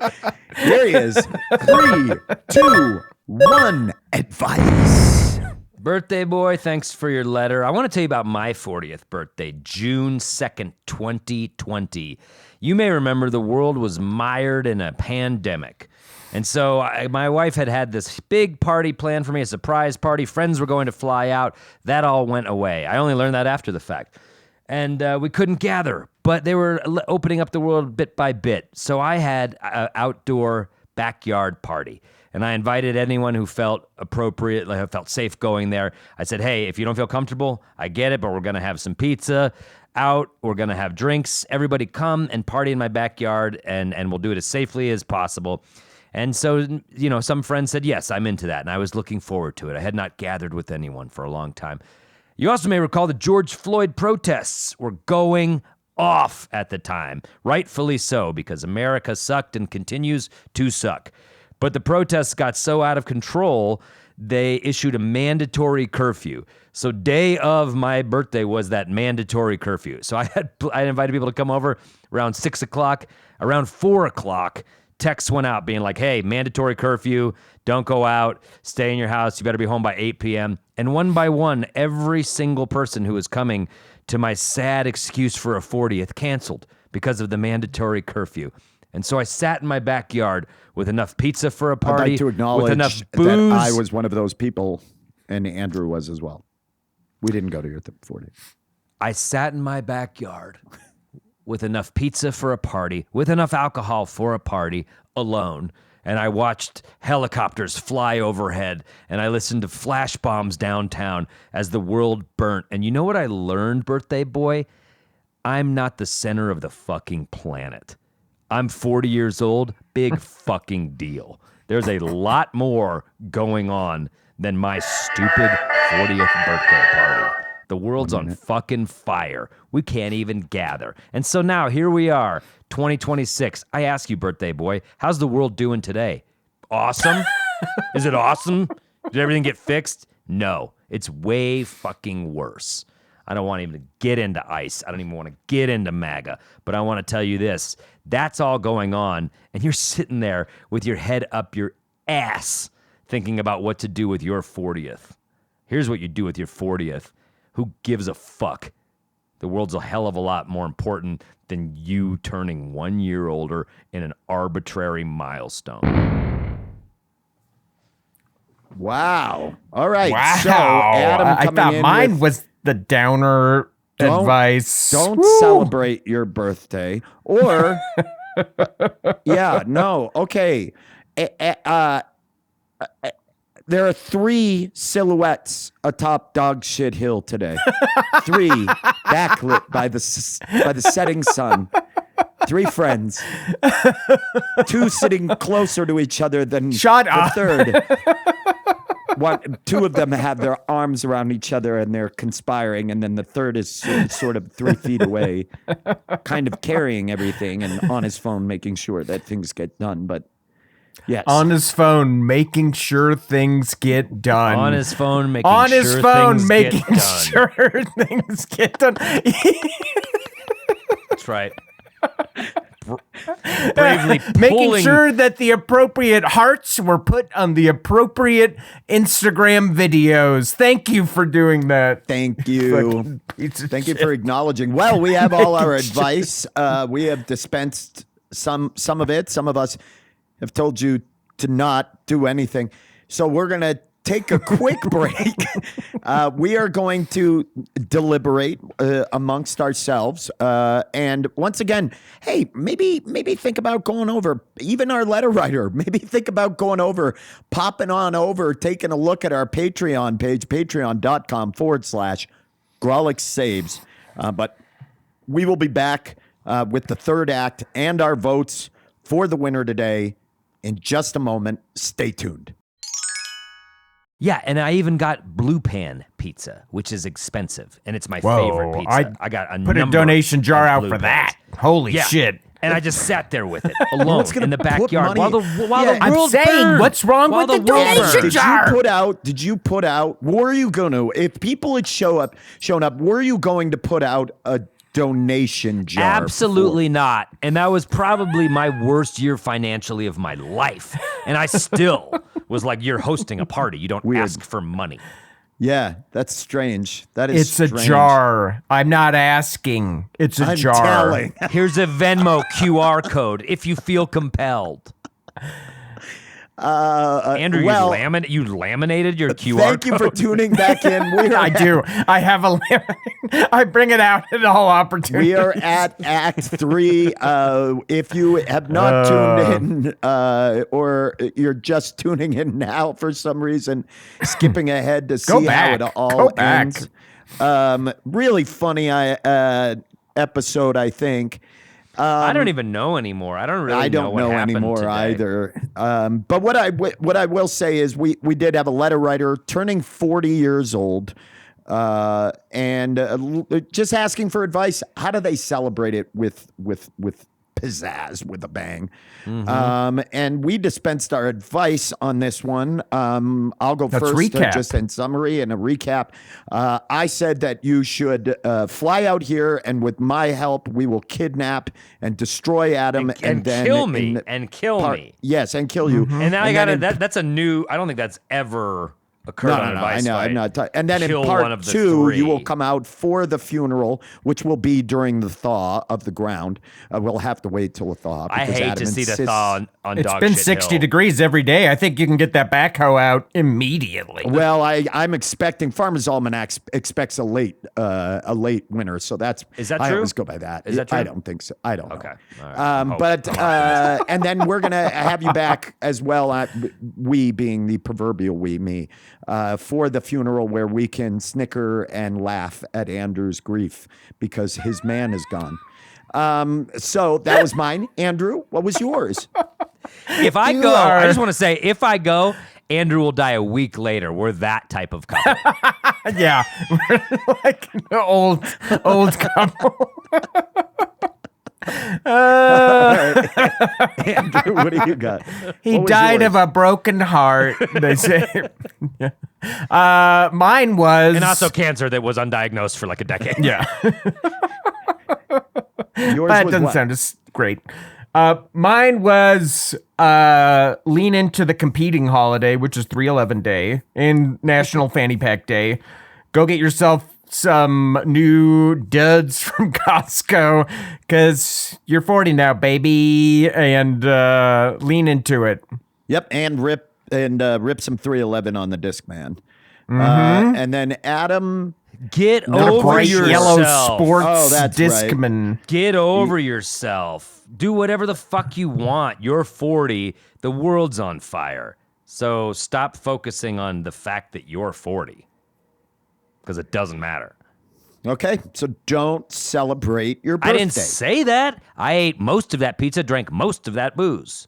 Here he is. 3, 2, 1. Advice. Birthday boy, thanks for your letter. I want to tell you about my 40th birthday, June 2nd, 2020. You may remember the world was mired in a pandemic. And so my wife had this big party planned for me, a surprise party. Friends were going to fly out. That all went away. I only learned that after the fact. And we couldn't gather, but they were opening up the world bit by bit. So I had an outdoor backyard party. And I invited anyone who felt appropriate, like felt safe going there. I said, hey, if you don't feel comfortable, I get it, but we're going to have some pizza out. We're going to have drinks. Everybody come and party in my backyard, and we'll do it as safely as possible. And so, some friends said, yes, I'm into that. And I was looking forward to it. I had not gathered with anyone for a long time. You also may recall the George Floyd protests were going off at the time. Rightfully so, because America sucked and continues to suck. But the protests got so out of control, they issued a mandatory curfew. So day of my birthday was that mandatory curfew. So I invited people to come over around 6 o'clock. Around 4 o'clock, texts went out being like, hey, mandatory curfew, don't go out, stay in your house, you better be home by 8 p.m. And one by one, every single person who was coming to my sad excuse for a 40th canceled because of the mandatory curfew. And so I sat in my backyard with enough pizza for a party, I'd like to acknowledge with enough that booze. I was one of those people, and Andrew was as well. We didn't go to your 40. I sat in my backyard with enough pizza for a party, with enough alcohol for a party, alone. And I watched helicopters fly overhead, and I listened to flash bombs downtown as the world burnt. And you know what I learned, birthday boy? I'm not the center of the fucking planet. I'm 40 years old, big fucking deal. There's a lot more going on than my stupid 40th birthday party. The world's on fucking fire. We can't even gather. And so now here we are, 2026. I ask you, birthday boy, how's the world doing today? Awesome? Is it awesome? Did everything get fixed? No, it's way fucking worse. I don't want even to get into ICE. I don't even want to get into MAGA. But I want to tell you this. That's all going on, and you're sitting there with your head up your ass thinking about what to do with your 40th. Here's what you do with your 40th. Who gives a fuck? The world's a hell of a lot more important than you turning 1 year older in an arbitrary milestone. Wow. All right. Wow. So, Adam I coming thought in mine with, was the downer advice. Don't Woo. celebrate your birthday. Or, okay. There are 3 silhouettes atop Dog Shit Hill today. 3 backlit by the setting sun. 3 friends. 2 sitting closer to each other than Shut the up. third. 2 of them have their arms around each other and they're conspiring, and then the third is sort of 3 feet away, kind of carrying everything and on his phone making sure that things get done. But yes. On his phone, making sure things get done. On his phone, making On sure his phone, things making get done. sure things get done. That's right. Bravely Making pulling. sure that the appropriate hearts were put on the appropriate Instagram videos. Thank you for doing that. Thank you. Fucking piece of Thank you shit. for acknowledging. Well, we have all our advice. We have dispensed some of it. Some of us have told you to not do anything. So we're going to take a quick break. We are going to deliberate amongst ourselves. And once again, hey, maybe think about going over, even our letter writer, maybe think about going over, popping on over, taking a look at our Patreon page, patreon.com/Grawlix Saves. But we will be back with the third act and our votes for the winner today in just a moment. Stay tuned. Yeah, and I even got blue pan pizza, which is expensive, and it's my Whoa, favorite pizza. I got a Put a number donation jar of out blue for pans. that. Holy Yeah. shit. And I just sat there with it alone gonna in the put backyard money- while Yeah, the I'm world saying, burned. what's wrong While with the world donation burned. jar? Did you put out, were you going to, if people had shown up, were you going to put out a donation jar? Absolutely not. And that was probably my worst year financially of my life. And I still was like, you're hosting a party. You don't ask for money. Yeah, that's strange. That is It's strange. a jar. I'm not asking. It's a I'm jar. telling. Here's a Venmo QR code if you feel compelled. Andrew, well, you laminated your QR Thank you for code? tuning back in. I do. I have a. I bring it out at all opportunities. We are at Act 3. If you have not tuned in, or you're just tuning in now for some reason, skipping ahead to see how it all ends. Really funny episode, I think. I don't even know anymore. I don't really I don't know what know happened anymore today. either. But what I will say is we did have a letter writer turning 40 years old, and just asking for advice. How do they celebrate it with pizzazz, with a bang? And we dispensed our advice on this one. I'll go Let's first, recap. just in summary and a recap. I said that you should fly out here, and with my help, we will kidnap and destroy Adam, and then kill me. Me. Yes, and kill you. And now I And got then to in that's a new. I don't think that's ever occurred No, on no, no. Advice I know. Fight. I'm not. And then Kill in one part of the 2, you will three. come out for the funeral, which will be during the thaw of the ground. We'll have to wait till the thaw. I because hate Adam to see the insists- thaw on It's Dog been Shit 60 Hill. degrees every day. I think you can get that backhoe out immediately. Well, I'm expecting Farmer's Almanac expects a late winter, so that's Is that I true? always go by that. Is that true? I don't think so. I don't know. Okay. All right. But and then we're gonna have you back as well. We being the proverbial we, me, for the funeral where we can snicker and laugh at Andrew's grief because his man is gone. So that was mine. Andrew, what was yours? If I You go, I are- just want to say, if I go, Andrew will die a week later. We're that type of couple. Yeah. We're like an old couple. Andrew, what do you got? He What was died yours? of a broken heart, they say. Mine was. And also cancer that was undiagnosed for like a decade. Yeah. Yours That was doesn't what? sound as great. Mine was lean into the competing holiday, which is 3/11 Day and National Fanny Pack Day. Go get yourself some new duds from Costco because you're 40 now, baby, and lean into it. Yep, and rip some 311 on the Discman. And then Adam, Get Little over bright yourself. yellow sports Oh, that's right. discman. Get over yourself. Do whatever the fuck you want. You're 40. The world's on fire. So stop focusing on the fact that you're 40. Because it doesn't matter. Okay, so don't celebrate your birthday. I didn't say that. I ate most of that pizza, drank most of that booze.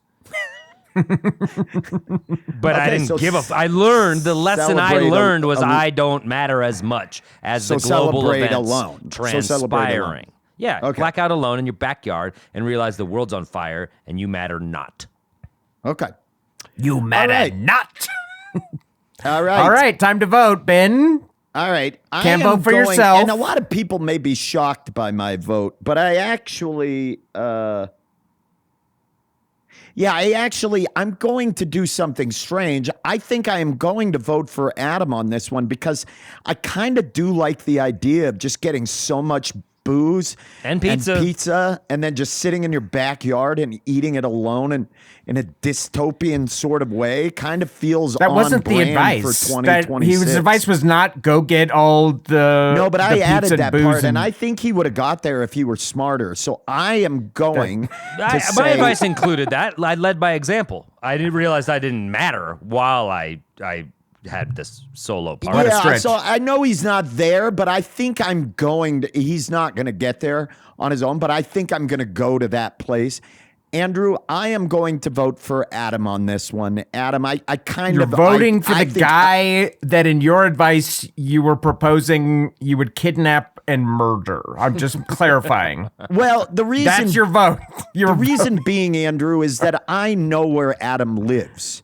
But I didn't so give a. I learned the lesson I celebrate learned was I don't matter as much as So the global celebrate events alone. So celebrate alone. transpiring. Yeah, Okay. black out alone in your backyard and realize the world's on fire and you matter not. Okay. You matter right. not. All right. All right, time to vote, Ben. All right. Can't I am vote for going- yourself. And a lot of people may be shocked by my vote, but I actually, I'm going to do something strange. I think I am going to vote for Adam on this one because I kind of do like the idea of just getting so much booze And pizza. and then just sitting in your backyard and eating it alone and in a dystopian sort of way kind of feels That on wasn't the brand advice. for That 2026. his advice was not go get all the No, but I the added pizza that booze part, and I think he would have got there if he were smarter. So I am going to say, My advice included that. I led by example. I didn't realize I didn't matter while I had this solo part. What a yeah. stretch. So I know he's not there, but I think I'm going to. He's not going to get there on his own, but I think I'm going to go to that place. Andrew, I am going to vote for Adam on this one. Adam, I kind You're of voting for I the think guy that in your advice you were proposing you would kidnap and murder. I'm just clarifying. Well, the reason That's your vote. the reason being, Andrew, is that I know where Adam lives.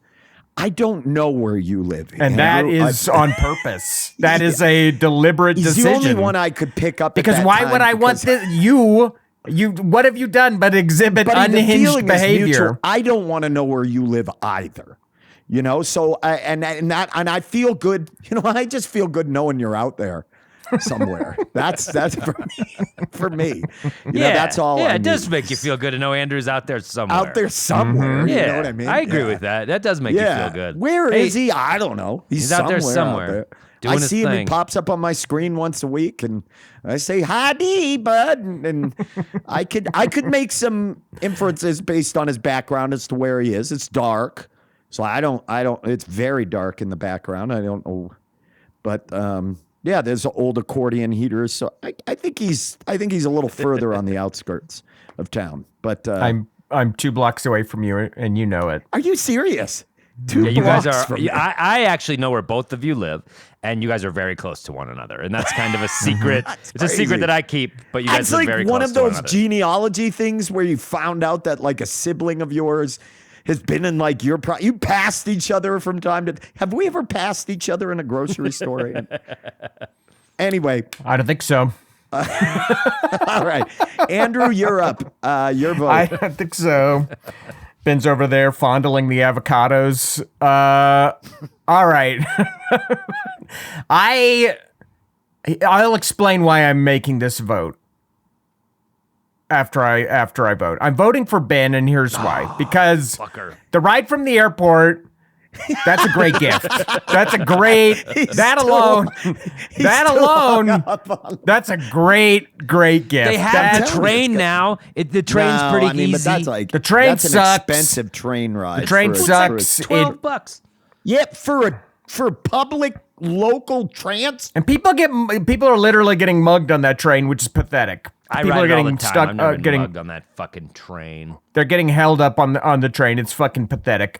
I don't know where you live, And that Andrew. is on purpose. That is a deliberate He's decision. the only one I could pick up. because at that why time would I want because- this? You what have you done but exhibit But the unhinged feeling is mutual. behavior? I don't want to know where you live either. You know, so and I feel good. You know, I just feel good knowing you're out there somewhere. that's for me. You know, that's all. Yeah, I it does need. make you feel good to know Andrew's out there somewhere. Out there somewhere. Yeah, You know what I mean? I agree Yeah. with that. That does make Yeah. you feel good. Where Hey, is he? I don't know. He's out there somewhere, out there. doing I his see him. He thing. pops up on my screen once a week, and I say, "Hi, D, bud." And I could make some inferences based on his background as to where he is. It's dark, so I don't. It's very dark in the background. I don't know, but yeah, there's old accordion heaters. So I think he's a little further on the outskirts of town. But I'm 2 blocks away from you, and you know it. are you serious? 2 Yeah, you guys blocks are. from me. I actually know where both of you live, and you guys are very close to one another, and that's kind of a secret. It's a crazy. secret that I keep, but you guys It's are like very one close of to one those another. genealogy things where you found out that like a sibling of yours has been in like your you passed each other from time to. Have we ever passed each other in a grocery store? Anyway, I don't think so. all right, Andrew, you're up. Your vote. I don't think so. Ben's over there fondling the avocados. All right. I'll explain why I'm making this vote. After I vote. I'm voting for Ben, and here's why. Because Fucker. the ride from the airport, that's a great gift. That's a great that's a great gift. They have That's- the train now. The train's No, pretty I mean, easy. but that's like The train that's an sucks. expensive train ride. The train for a- sucks. for a- $12. Yeah, for public local trans. And people are literally getting mugged on that train, which is pathetic. I People ride are it all getting the time. stuck, I've never been getting mugged on that fucking train. they're getting held up on the train. It's fucking pathetic.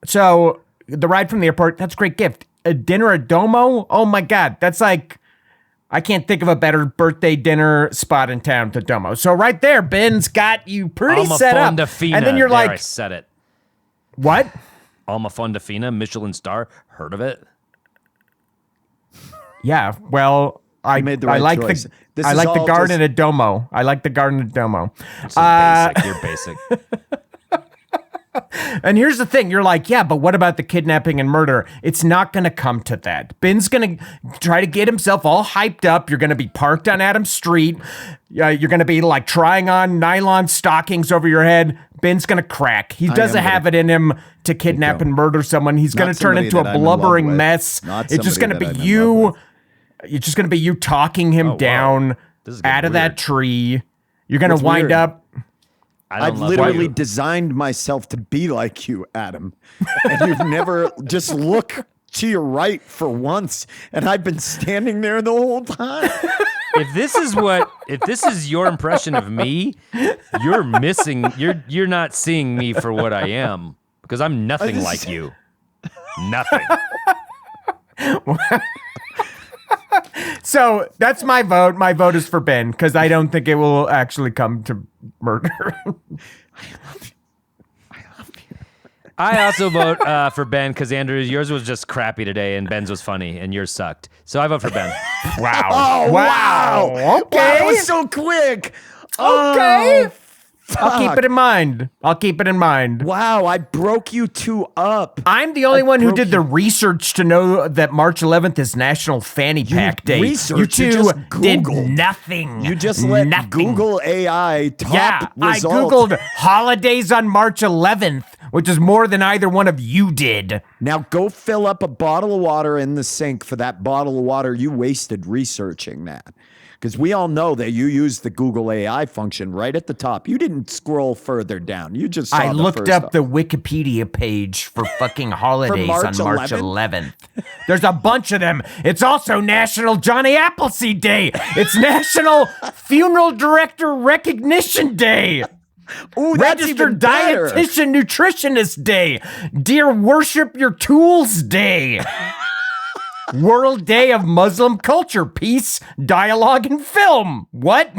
So the ride from the airport, that's a great gift. A dinner at Domo, oh my god, that's like I can't think of a better birthday dinner spot in town than Domo. So right there, Ben's got you pretty Alma set up, Fondafina. and then you're There, I like, said it. what? Alma Fondafina, Michelin star. Heard of it? Yeah, well, I made the I right like choice. the This I is like the all garden just- at Domo. I like the garden at Domo. So basic. You're basic. And here's the thing. You're like, yeah, but what about the kidnapping and murder? It's not going to come to that. Ben's going to try to get himself all hyped up. You're going to be parked on Adams Street. You're going to be like trying on nylon stockings over your head. Ben's going to crack. He doesn't am have it in him to kidnap and murder someone. He's going Not to turn somebody into a that I'm in love blubbering with. mess. Not It's just going somebody to that be I'm in love you with. It's just going to be you talking him down This is getting out of that weird. tree. You're going to What's wind weird? up. I've love literally you. designed myself to be like you, Adam. And you've never just look to your right for once. And I've been standing there the whole time. If this is your impression of me, you're missing. You're not seeing me for what I am because I'm nothing like you. Nothing. So that's my vote. My vote is for Ben because I don't think it will actually come to murder. I also vote for Ben because Andrew, yours was just crappy today, and Ben's was funny, and yours sucked. So I vote for Ben. Wow. Oh, wow. Okay. Wow, that was so quick. Okay. I'll keep Fuck. it in mind. Wow, I broke you two up. I'm the only one who broke did the research to know that March 11th is National Fanny Pack Day. researched, You you two just did Googled. nothing. You just let nothing. Google AI top Yeah, result. I Googled holidays on March 11th, which is more than either one of you did. Now go fill up a bottle of water in the sink for that bottle of water you wasted researching that. Because we all know that you used the Google AI function right at the top. You didn't scroll further down. You just saw I the looked first up the Wikipedia page for fucking holidays March on March 11th? 11th. There's a bunch of them. It's also National Johnny Appleseed Day. It's National Funeral Director Recognition Day. Ooh, that's even Registered better. Dietitian Nutritionist Day. Dear Worship Your Tools Day. World Day of Muslim Culture, Peace, Dialogue, and Film. What?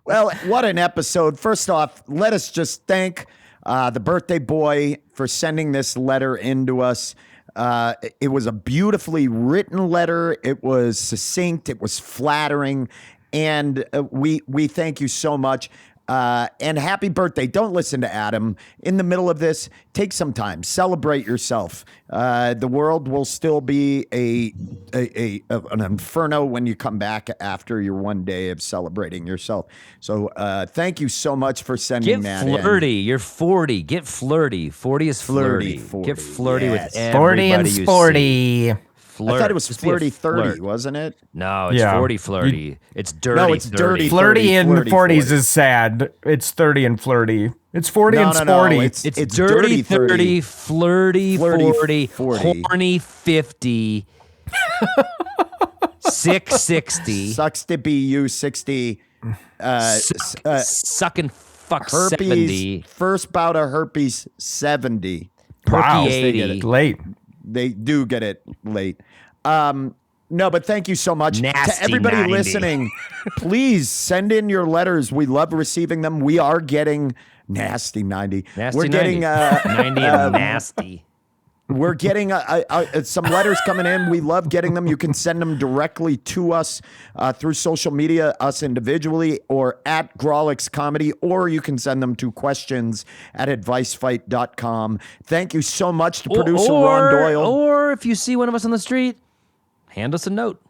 Well, what an episode. First off, let us just thank the birthday boy for sending this letter into us. It was a beautifully written letter. It was succinct. It was flattering. And we thank you so much. And happy birthday. Don't listen to Adam. In the middle of this, take some time. Celebrate yourself. The world will still be an inferno when you come back after your one day of celebrating yourself. So thank you so much for sending Get that in. flirty. You're 40. Get flirty. 40 is flirty. Flirty, Get 40, flirty yes. with everybody 40 and you see. sporty. Flirt. I thought it was Just be a flirty 30, flirt. wasn't it? No, it's Yeah. 40 flirty. It's dirty. No, it's 30. dirty. Flirty in the 30, 40s 40. is sad. It's 30 and flirty. It's 40 and No, sporty. it's It's dirty 30, flirty 40, 40. horny 50, sick 60, Sucks to be you, 60. sucking fuck Herpes, 70, first bout of herpes, 70. Wow. perky 80. Late. They do get it late. No, but thank you so much. Nasty to everybody 90. listening, please send in your letters. We love receiving them. We are getting nasty 90. Nasty We're 90. getting 90 and nasty. We're getting some letters coming in. We love getting them. You can send them directly to us through social media, us individually, or at Grawlix Comedy, or you can send them to questions@advicefight.com. Thank you so much to producer Ron Doyle. Or if you see one of us on the street, hand us a note.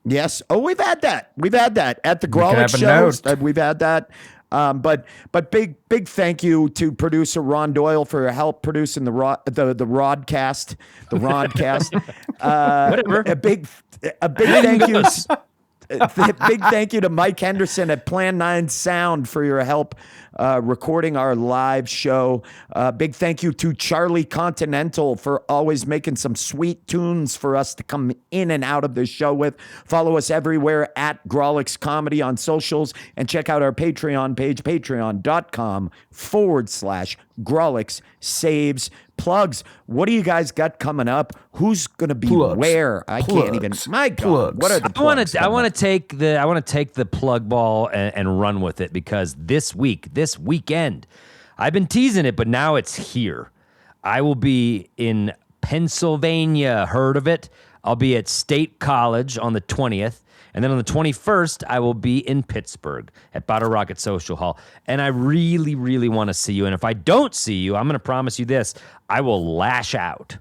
Yes. Oh, we've had that. We've had that at the can Grawlix have a shows. note. We've had that. But big thank you to producer Ron Doyle for your help producing the Rodcast. Whatever. A big thank you. Big thank you to Mike Henderson at Plan 9 Sound for your help recording our live show. Big thank you to Charlie Continental for always making some sweet tunes for us to come in and out of the show with. Follow us everywhere at Grawlix Comedy on socials and check out our Patreon page, patreon.com/Grawlix Saves Plugs. What do you guys got coming up? Who's gonna be Plugs. where? I can't even. Plugs. My God, Plugs. what are the I plugs? want to take the plug ball and run with it because this weekend, I've been teasing it, but now it's here. I will be in Pennsylvania. Heard of it? I'll be at State College on the 20th. And then on the 21st, I will be in Pittsburgh at Bottle Rocket Social Hall. And I really, really want to see you. And if I don't see you, I'm going to promise you this, I will lash out.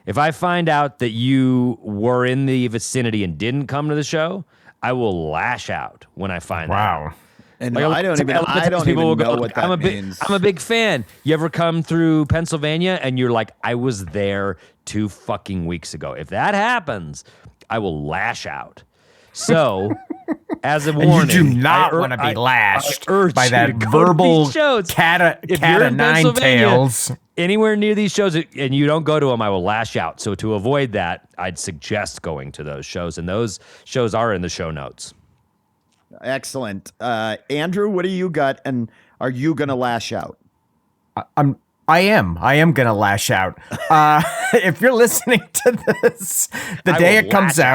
If I find out that you were in the vicinity and didn't come to the show, I will lash out when I find that. Wow. And Like, I don't even know what that means. I'm a big fan. You ever come through Pennsylvania and you're like, I was there 2 fucking weeks ago. If that happens, I will lash out. So, as a And warning, you do not I want to be lashed urge by you that to go to verbal these shows. cat If of you're in nine Pennsylvania, tails. anywhere near these shows and you don't go to them, I will lash out. So to avoid that, I'd suggest going to those shows, and those shows are in the show notes. Excellent. Andrew, what do you got? And are you going to lash out? I am gonna lash out. If you're listening to this the I day will it comes lash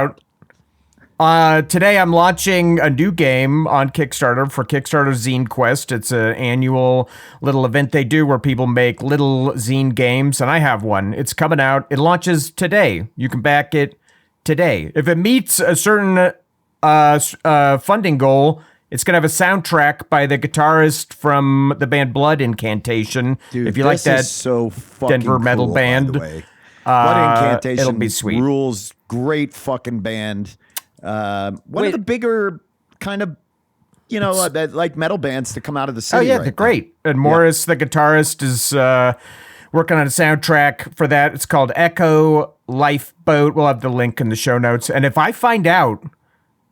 out, today I'm launching a new game on Kickstarter for Kickstarter Zine Quest. It's an annual little event they do where people make little zine games, and I have one. It's coming out. It launches today. You can back it today. If it meets a certain funding goal, it's going to have a soundtrack by the guitarist from the band Blood Incantation. Dude, if you like this that is so fucking Denver metal cool, band, by the way. Blood Incantation it'll be sweet. rules. Great fucking band. One Wait. of the bigger kind of, like metal bands to come out of the city. Oh, yeah, right they're great. And Morris, the guitarist, is working on a soundtrack for that. It's called Echo Lifeboat. We'll have the link in the show notes. And if I find out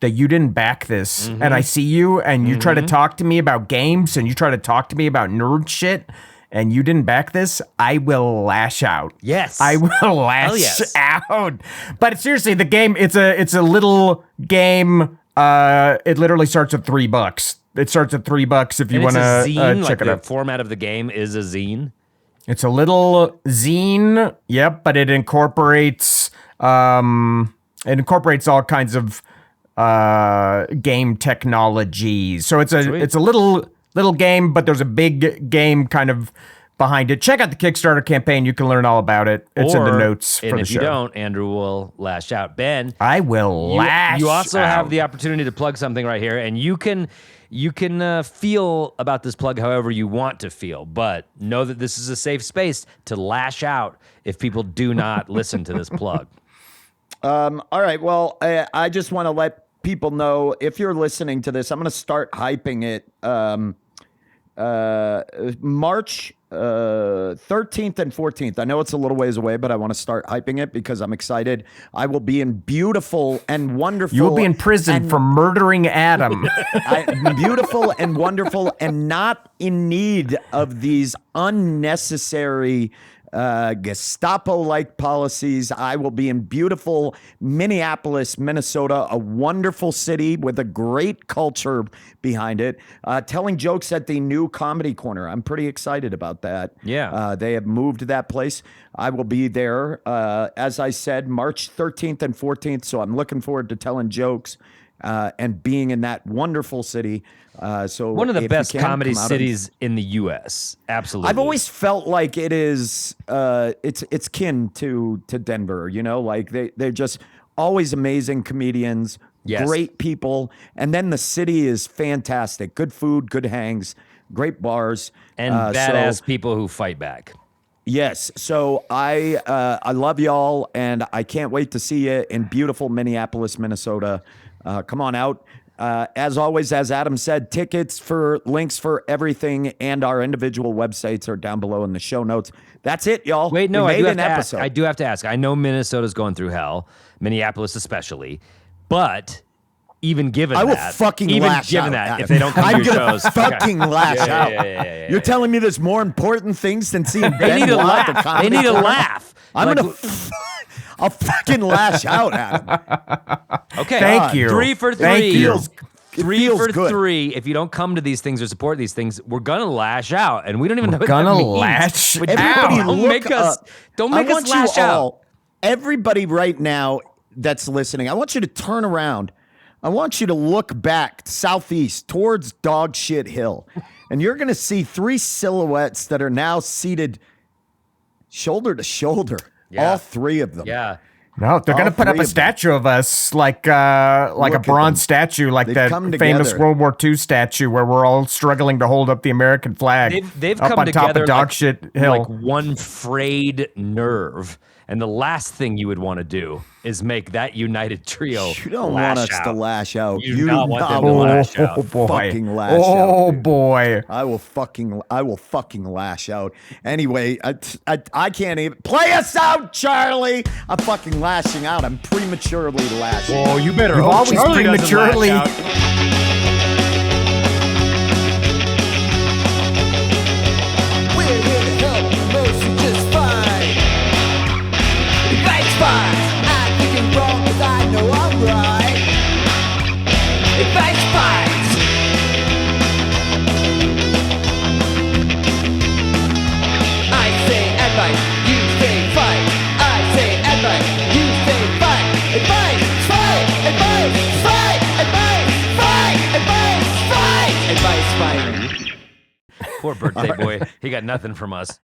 that you didn't back this and I see you and you try to talk to me about games and you try to talk to me about nerd shit and you didn't back this, I will lash out. Yes. I will lash yes. out. But seriously, the game, it's a little game. It literally starts at $3. It starts at $3 if you And want it's a to zine, check like it the out. format of the game is a zine. It's a little zine, yep, but it incorporates all kinds of game technology. So it's Sweet. a little game, but there's a big game kind of behind it. Check out the Kickstarter campaign. You can learn all about it. It's in the notes for and the if show. you don't, Andrew will lash out. Ben, I will lash you also out. have the opportunity to plug something right here, and you can feel about this plug however you want to feel, but know that this is a safe space to lash out if people do not listen to this plug. All right. Well, I just want to let people know, if you're listening to this, I'm going to start hyping it. March 13th and 14th. I know it's a little ways away, but I want to start hyping it because I'm excited. I will be in beautiful and wonderful. You will be in prison for murdering Adam. Beautiful and wonderful and not in need of these unnecessary Gestapo-like policies. I will be in beautiful Minneapolis, Minnesota, a wonderful city with a great culture behind it, telling jokes at the new Comedy Corner. I'm pretty excited about that. Yeah. They have moved to that place. I will be there, as I said, March 13th and 14th, so I'm looking forward to telling jokes and being in that wonderful city. So One of the if you best can, comedy come out cities in the U.S. Absolutely. I've always felt like it is it's kin to Denver, like they're just always amazing comedians, Yes. great people, and then the city is fantastic. Good food, good hangs, great bars, and badass people who fight back. Yes, so I love y'all, and I can't wait to see you in beautiful Minneapolis, Minnesota. Come on out. As always, as Adam said, tickets for links for everything and our individual websites are down below in the show notes. That's it, y'all. Wait, no, we I made do have an to episode. ask. I do have to ask. I know Minnesota's going through hell, Minneapolis especially, but even given I will that, fucking even lash given out, that, Adam. if they don't come I'm to your gonna shows, fucking lash out. yeah. You're telling me there's more important things than seeing They Ben need a Watt at the laugh. They Comedy need a Corner? laugh. I'm Like, gonna. I'll fucking lash out, Adam. Okay, Thank you. 3 for 3. Thank you. Three feels for good. 3. If you don't come to these things or support these things, we're gonna lash out, and we don't even know what gonna that means. lash But out. Don't look make us. up. Don't I make us want you lash out. all, everybody right now that's listening, I want you to turn around. I want you to look back southeast towards Dog Shit Hill, and you're going to see 3 silhouettes that are now seated shoulder to shoulder. Yeah. All 3 of them. Yeah. No, they're All going to put up 3 a of them. statue of us, like a Look at bronze them. statue, like They've that come famous together. World War II statue where we're all struggling to hold up the American flag. They've up come on top together of Dog like, Shit Hill. like one frayed nerve, And the last thing you would want to do is make that united trio You don't want us to lash out. You do not want them to Oh, lash out. boy. Fucking lash out. Oh, dude. boy. I will fucking lash out. Anyway, I can't even play us out, Charlie. I'm fucking lashing out. I'm prematurely lashing. Oh, you better You've hope always Charlie doesn't prematurely- lash out. We're here to help you mostly just fine. Advice fine. I think I'm wrong 'cause I know I'm right. Advice fines. I say advice, you say fight. I say advice, you say fight. Advice, fight, advice, fight, advice, fight, advice, fight, advice, fight. Poor birthday boy. He got nothing from us.